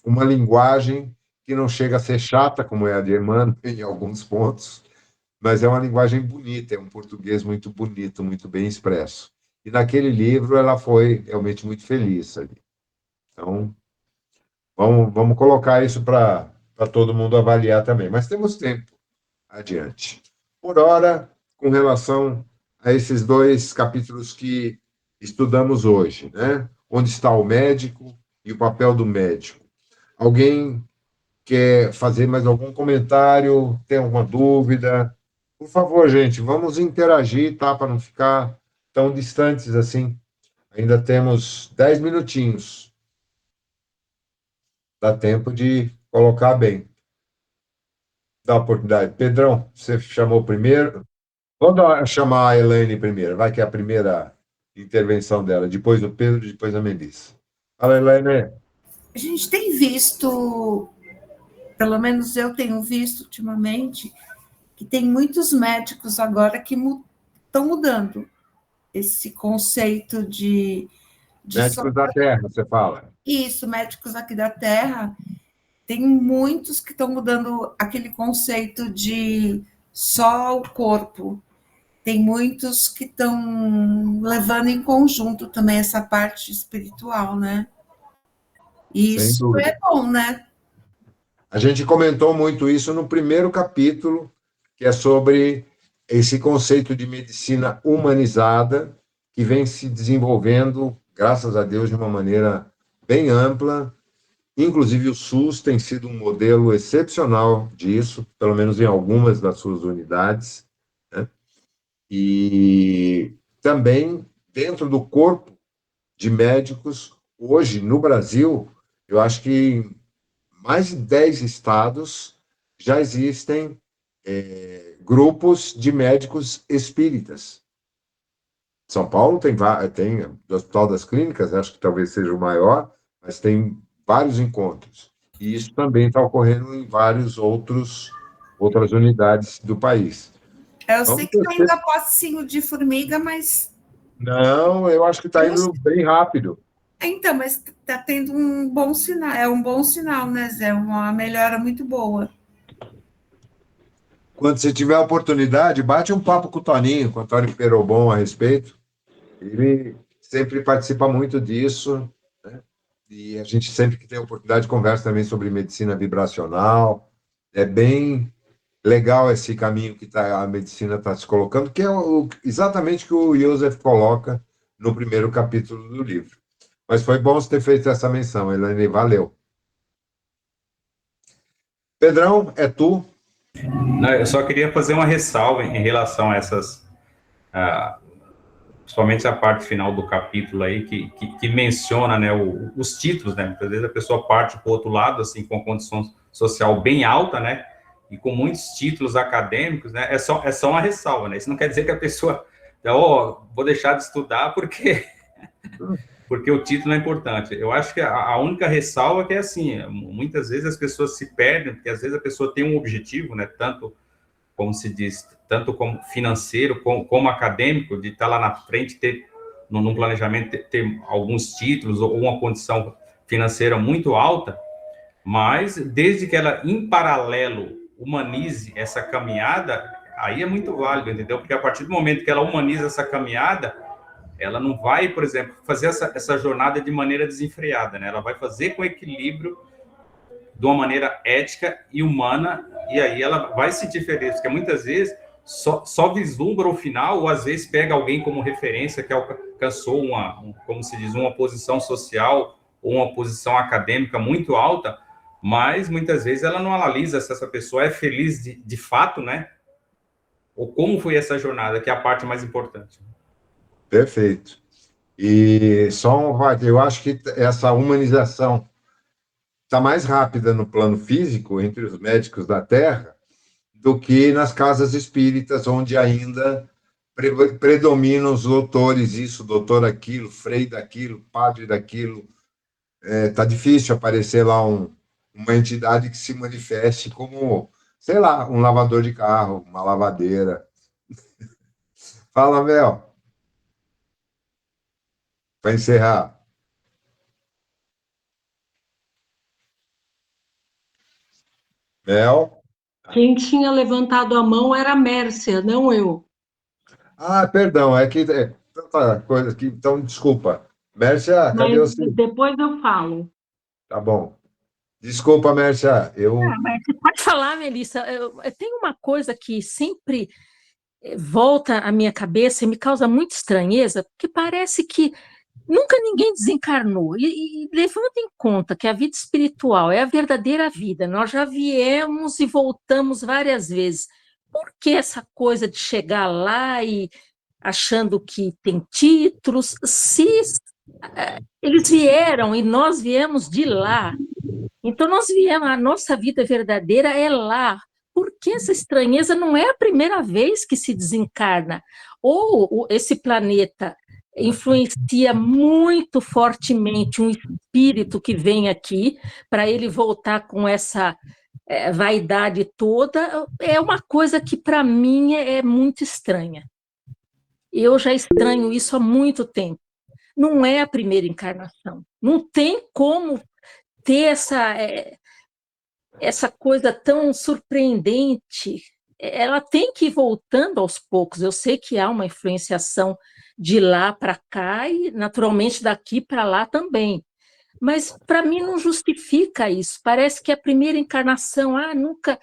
Uma linguagem que não chega a ser chata, como é a de Emmanuel, em alguns pontos, mas é uma linguagem bonita, é um português muito bonito, muito bem expresso. E naquele livro ela foi realmente muito feliz ali. Então, vamos colocar isso para todo mundo avaliar também. Mas temos tempo adiante. Por hora, com relação a esses 2 capítulos que estudamos hoje, né? Onde está o médico e o papel do médico. Alguém quer fazer mais algum comentário? Tem alguma dúvida? Por favor, gente, vamos interagir, tá? Para não ficar tão distantes assim. Ainda temos 10 minutinhos. Dá tempo de colocar bem. Dá oportunidade. Pedrão, você chamou primeiro. Chamar a Elaine primeiro. Vai que é a primeira intervenção dela. Depois o Pedro, depois a Melissa. Fala, Elaine. A gente tem visto, pelo menos eu tenho visto ultimamente, que tem muitos médicos agora que estão mudando esse conceito de só... Médicos da Terra, você fala. Isso, médicos aqui da Terra, tem muitos que estão mudando aquele conceito de só o corpo. Tem muitos que estão levando em conjunto também essa parte espiritual, né? E Sem isso dúvida. é bom, né? A gente comentou muito isso no primeiro capítulo, que é sobre esse conceito de medicina humanizada, que vem se desenvolvendo, graças a Deus, de uma maneira bem ampla. Inclusive, o SUS tem sido um modelo excepcional disso, pelo menos em algumas das suas unidades, né? E também, dentro do corpo de médicos, hoje, no Brasil, eu acho que em mais de 10 estados já existem grupos de médicos espíritas. São Paulo tem o Hospital das Clínicas, acho que talvez seja o maior, mas tem vários encontros. E isso também está ocorrendo em outras unidades do país. Eu sei Vamos que está torcer. indo a passinho de formiga, mas... Não, eu acho que está indo bem rápido. Então, mas está tendo um bom sinal, é um bom sinal, né, Zé? Uma melhora muito boa. Quando você tiver a oportunidade, bate um papo com o Tony Perobon, a respeito. Ele sempre participa muito disso, né? E a gente sempre que tem a oportunidade conversa também sobre medicina vibracional. É bem legal esse caminho que a medicina está se colocando, que é exatamente o que o Joseph coloca no primeiro capítulo do livro. Mas foi bom você ter feito essa menção, Elaine, valeu. Pedrão, é tu? Não, eu só queria fazer uma ressalva em relação a essas, principalmente a parte final do capítulo aí, que menciona, né, os títulos, né? Muitas vezes a pessoa parte para o outro lado, assim, com condição social bem alta, né? E com muitos títulos acadêmicos, né? É só uma ressalva, né? Isso não quer dizer que a pessoa, vou deixar de estudar porque o título é importante. Eu acho que a única ressalva é que é assim, muitas vezes as pessoas se perdem, porque às vezes a pessoa tem um objetivo, né? Tanto, como se diz, tanto como financeiro, como acadêmico, de estar lá na frente, ter, num planejamento, ter alguns títulos ou uma condição financeira muito alta, mas desde que ela, em paralelo, humanize essa caminhada, aí é muito válido, entendeu? Porque a partir do momento que ela humaniza essa caminhada, ela não vai, por exemplo, fazer essa jornada de maneira desenfreada, né? Ela vai fazer com equilíbrio, de uma maneira ética e humana, e aí ela vai sentir feliz, porque muitas vezes só vislumbra o final, ou às vezes pega alguém como referência que alcançou como se diz, uma posição social ou uma posição acadêmica muito alta, mas muitas vezes ela não analisa se essa pessoa é feliz de fato, né? Ou como foi essa jornada, que é a parte mais importante. Perfeito. E eu acho que essa humanização está mais rápida no plano físico, entre os médicos da Terra, do que nas casas espíritas, onde ainda predominam os doutores, isso, doutor aquilo, frei daquilo, padre daquilo. Tá difícil aparecer lá uma entidade que se manifeste como, sei lá, um lavador de carro, uma lavadeira. Fala, Mel. Para encerrar. Mel? Quem tinha levantado a mão era a Mércia, não eu. Ah, perdão, é que tanta coisa aqui, então desculpa. Mércia, cadê Mas você? depois eu falo. Tá bom. Desculpa, Mércia, Mas você pode falar, Melissa. Eu tenho uma coisa que sempre volta à minha cabeça e me causa muita estranheza, porque parece que nunca ninguém desencarnou. E levando em conta que a vida espiritual é a verdadeira vida, nós já viemos e voltamos várias vezes. Por que essa coisa de chegar lá e achando que tem títulos? Se eles vieram e nós viemos de lá, então nós viemos, a nossa vida verdadeira é lá. Por que essa estranheza? Não é a primeira vez que se desencarna. Ou esse planeta influencia muito fortemente um espírito que vem aqui para ele voltar com essa vaidade toda. É uma coisa que para mim é muito estranha. Eu já estranho isso há muito tempo. Não é a primeira encarnação. Não tem como ter essa coisa tão surpreendente. Ela tem que ir voltando aos poucos. Eu sei que há uma influenciação de lá para cá e, naturalmente, daqui para lá também. Mas, para mim, não justifica isso. Parece que a primeira encarnação, nunca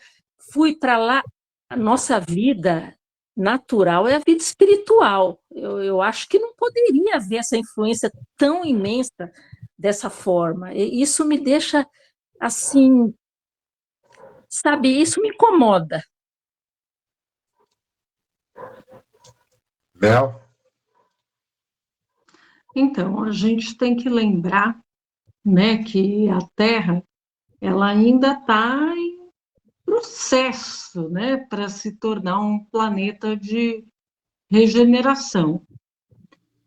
fui para lá. A nossa vida natural é a vida espiritual. Eu acho que não poderia haver essa influência tão imensa dessa forma. E isso me deixa assim, sabe, isso me incomoda. Mel? Então, a gente tem que lembrar, né, que a Terra ela ainda está em processo, né, para se tornar um planeta de regeneração.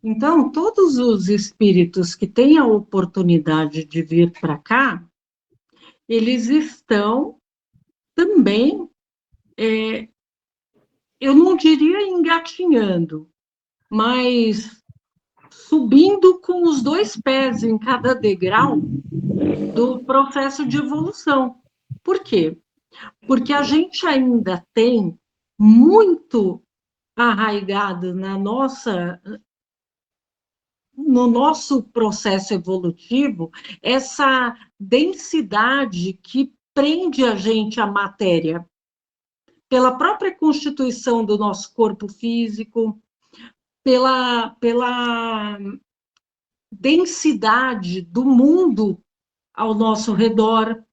Então, todos os espíritos que têm a oportunidade de vir para cá, eles estão também, eu não diria engatinhando, mas subindo com os 2 pés em cada degrau do processo de evolução. Por quê? Porque a gente ainda tem muito arraigado no nosso processo evolutivo essa densidade que prende a gente à matéria, pela própria constituição do nosso corpo físico, pela densidade do mundo ao nosso redor,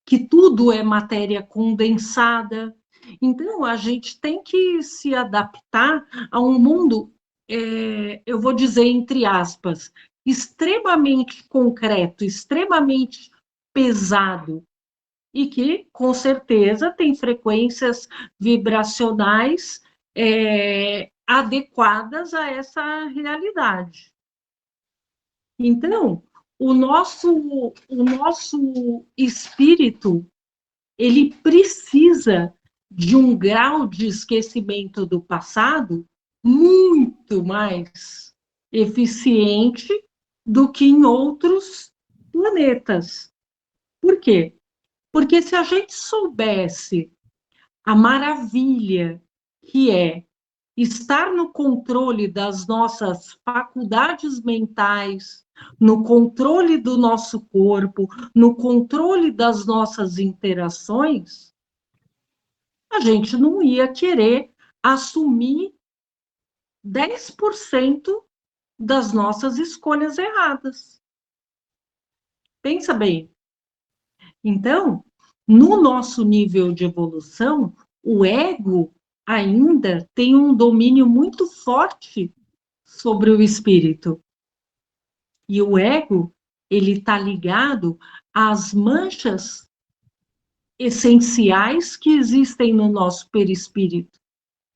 que tudo é matéria condensada. Então, a gente tem que se adaptar a um mundo, eu vou dizer entre aspas, extremamente concreto, extremamente pesado, e que, com certeza, tem frequências vibracionais adequadas a essa realidade. Então, o nosso espírito, ele precisa de um grau de esquecimento do passado muito mais eficiente do que em outros planetas. Por quê? Porque se a gente soubesse a maravilha que é estar no controle das nossas faculdades mentais, no controle do nosso corpo, no controle das nossas interações, a gente não ia querer assumir 10% das nossas escolhas erradas. Pensa bem. Então, no nosso nível de evolução, o ego ainda tem um domínio muito forte sobre o espírito. E o ego, ele está ligado às manchas essenciais que existem no nosso perispírito,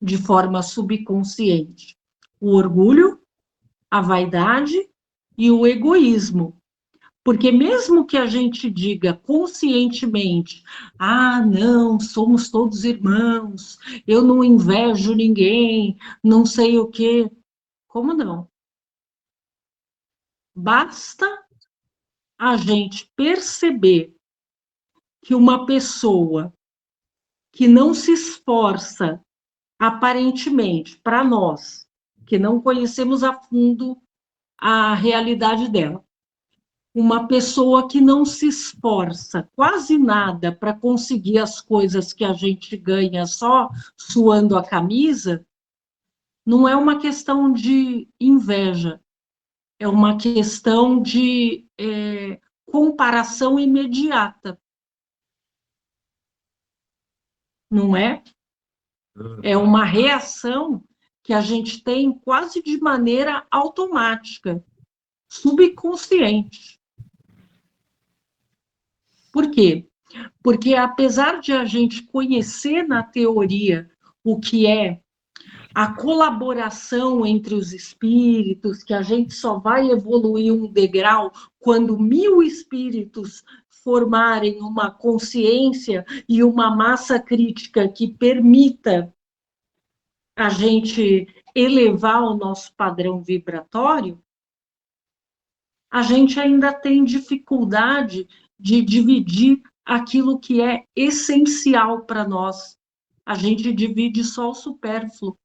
de forma subconsciente. O orgulho, a vaidade e o egoísmo. Porque mesmo que a gente diga conscientemente, não, somos todos irmãos, eu não invejo ninguém, não sei o quê. Como não? Basta a gente perceber que uma pessoa que não se esforça, aparentemente, para nós, que não conhecemos a fundo a realidade dela, uma pessoa que não se esforça quase nada para conseguir as coisas que a gente ganha só suando a camisa, não é uma questão de inveja, é uma questão de comparação imediata. Não é? É uma reação que a gente tem quase de maneira automática, subconsciente. Por quê? Porque apesar de a gente conhecer na teoria o que é a colaboração entre os espíritos, que a gente só vai evoluir um degrau quando 1000 espíritos formarem uma consciência e uma massa crítica que permita a gente elevar o nosso padrão vibratório, a gente ainda tem dificuldade de dividir aquilo que é essencial para nós. A gente divide só o supérfluo.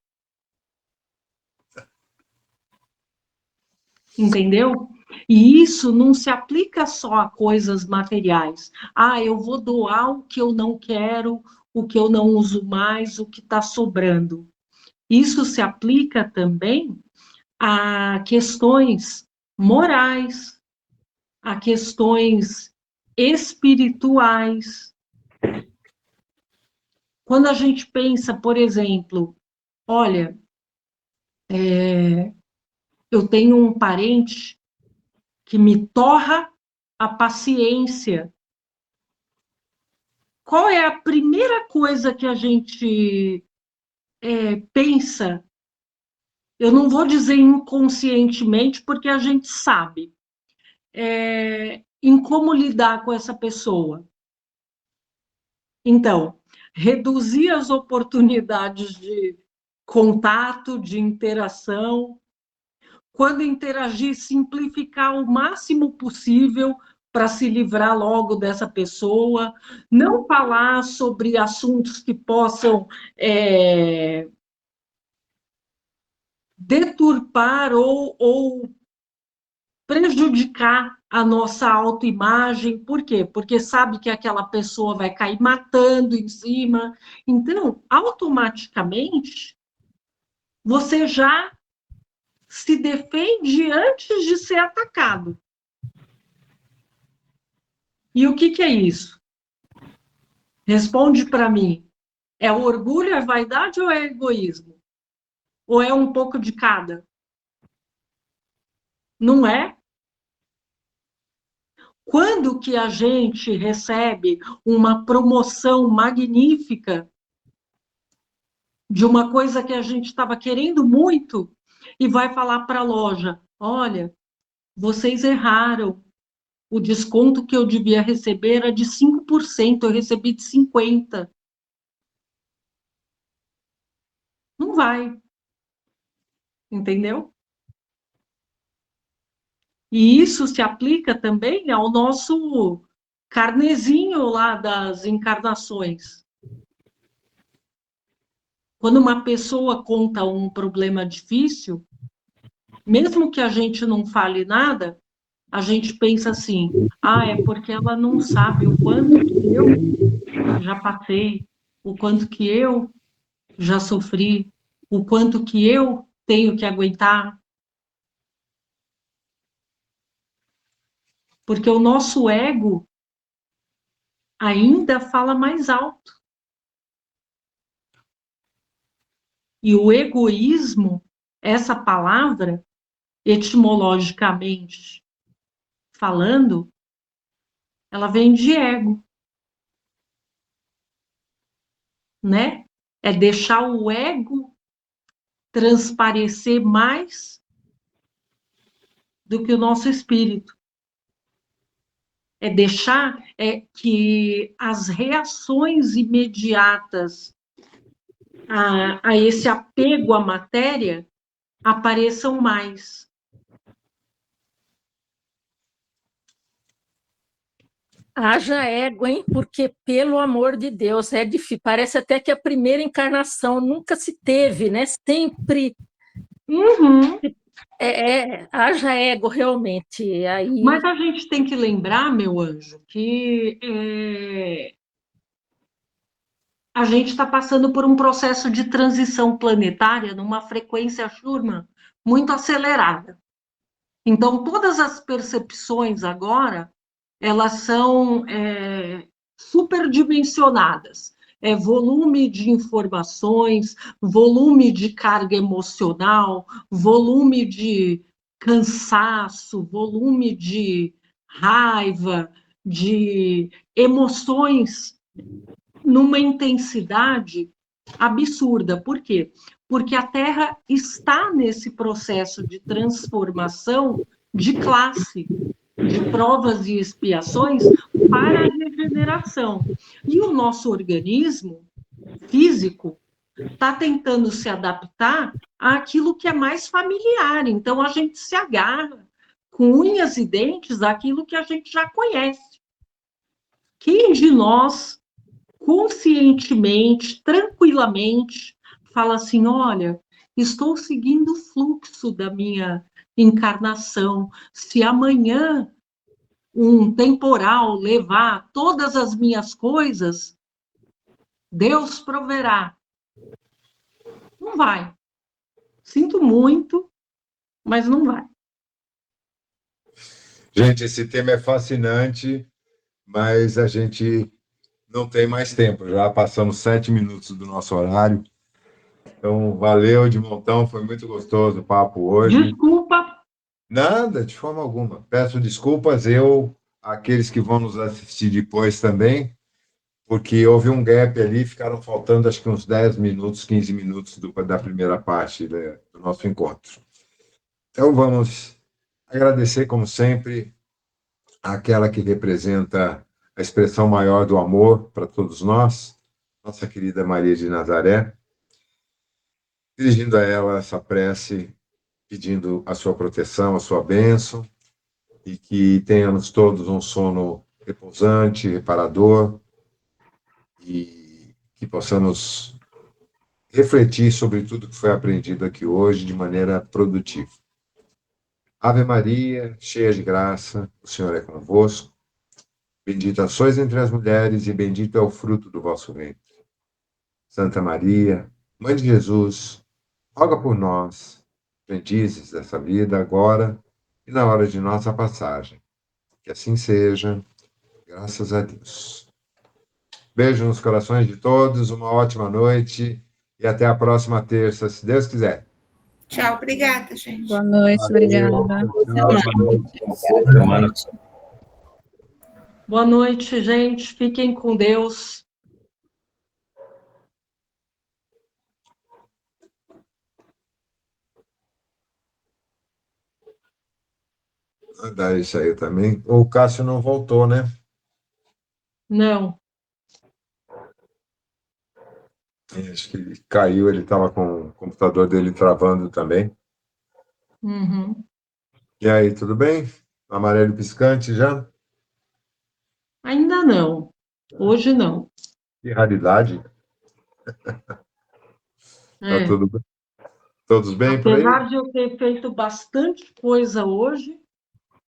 Entendeu? E isso não se aplica só a coisas materiais. Eu vou doar o que eu não quero, o que eu não uso mais, o que está sobrando. Isso se aplica também a questões morais, a questões espirituais. Quando a gente pensa, por exemplo, olha, eu tenho um parente que me torra a paciência. Qual é a primeira coisa que a gente pensa? Eu não vou dizer inconscientemente, porque a gente sabe em como lidar com essa pessoa. Então, reduzir as oportunidades de contato, de interação. Quando interagir, simplificar o máximo possível para se livrar logo dessa pessoa. Não falar sobre assuntos que possam deturpar ou prejudicar a nossa autoimagem. Por quê? Porque sabe que aquela pessoa vai cair matando em cima. Então, automaticamente, você já se defende antes de ser atacado. E o que é isso? Responde para mim. É orgulho, é vaidade ou é egoísmo? Ou é um pouco de cada? Não é? Quando que a gente recebe uma promoção magnífica de uma coisa que a gente estava querendo muito e vai falar para a loja, olha, vocês erraram, o desconto que eu devia receber era de 5%, eu recebi de 50%. Não vai. Entendeu? E isso se aplica também ao nosso carnezinho lá das encarnações. Quando uma pessoa conta um problema difícil, mesmo que a gente não fale nada, a gente pensa assim, é porque ela não sabe o quanto que eu já passei, o quanto que eu já sofri, o quanto que eu tenho que aguentar. Porque o nosso ego ainda fala mais alto. E o egoísmo, essa palavra, etimologicamente falando, ela vem de ego, né? É deixar o ego transparecer mais do que o nosso espírito. É deixar que as reações imediatas a esse apego à matéria apareçam mais. Haja ego, hein? Porque, pelo amor de Deus, é difícil. Parece até que a primeira encarnação nunca se teve, né? Sempre. Uhum. Haja ego, realmente. Aí... Mas a gente tem que lembrar, meu anjo, que a gente está passando por um processo de transição planetária numa frequência Schumann muito acelerada. Então, todas as percepções agora, elas são superdimensionadas. Volume de informações, volume de carga emocional, volume de cansaço, volume de raiva, de emoções numa intensidade absurda. Por quê? Porque a Terra está nesse processo de transformação de classe, de provas e expiações para a regeneração. E o nosso organismo físico está tentando se adaptar àquilo que é mais familiar. Então, a gente se agarra com unhas e dentes àquilo que a gente já conhece. Quem de nós conscientemente, tranquilamente, fala assim, olha, estou seguindo o fluxo da minha encarnação. Se amanhã um temporal levar todas as minhas coisas, Deus proverá. Não vai. Sinto muito, mas não vai. Gente, esse tema é fascinante, mas a gente não tem mais tempo. Já passamos 7 minutos do nosso horário. Então, valeu de montão, foi muito gostoso o papo hoje. Desculpa. Nada, de forma alguma. Peço desculpas, aqueles que vão nos assistir depois também, porque houve um gap ali, ficaram faltando acho que uns 10 minutos, 15 minutos da primeira parte, né, do nosso encontro. Então, vamos agradecer, como sempre, àquela que representa a expressão maior do amor para todos nós, nossa querida Maria de Nazaré, dirigindo a ela essa prece, pedindo a sua proteção, a sua bênção, e que tenhamos todos um sono repousante, reparador, e que possamos refletir sobre tudo que foi aprendido aqui hoje de maneira produtiva. Ave Maria, cheia de graça, o Senhor é convosco. Bendita sois entre as mulheres e bendito é o fruto do vosso ventre. Santa Maria, Mãe de Jesus, roga por nós, aprendizes dessa vida, agora e na hora de nossa passagem. Que assim seja, graças a Deus. Beijo nos corações de todos, uma ótima noite e até a próxima terça, se Deus quiser. Tchau, obrigada, gente. Boa noite, obrigada. Boa noite. Boa noite, gente. Fiquem com Deus. Daí isso aí também. O Cássio não voltou, né? Não. Acho que ele caiu, ele estava com o computador dele travando também. Uhum. E aí, tudo bem? Amarelo piscante já? Ainda não. Hoje não. Que raridade. Tá É. tudo bem? Todos bem por aí? Apesar de eu ter feito bastante coisa hoje,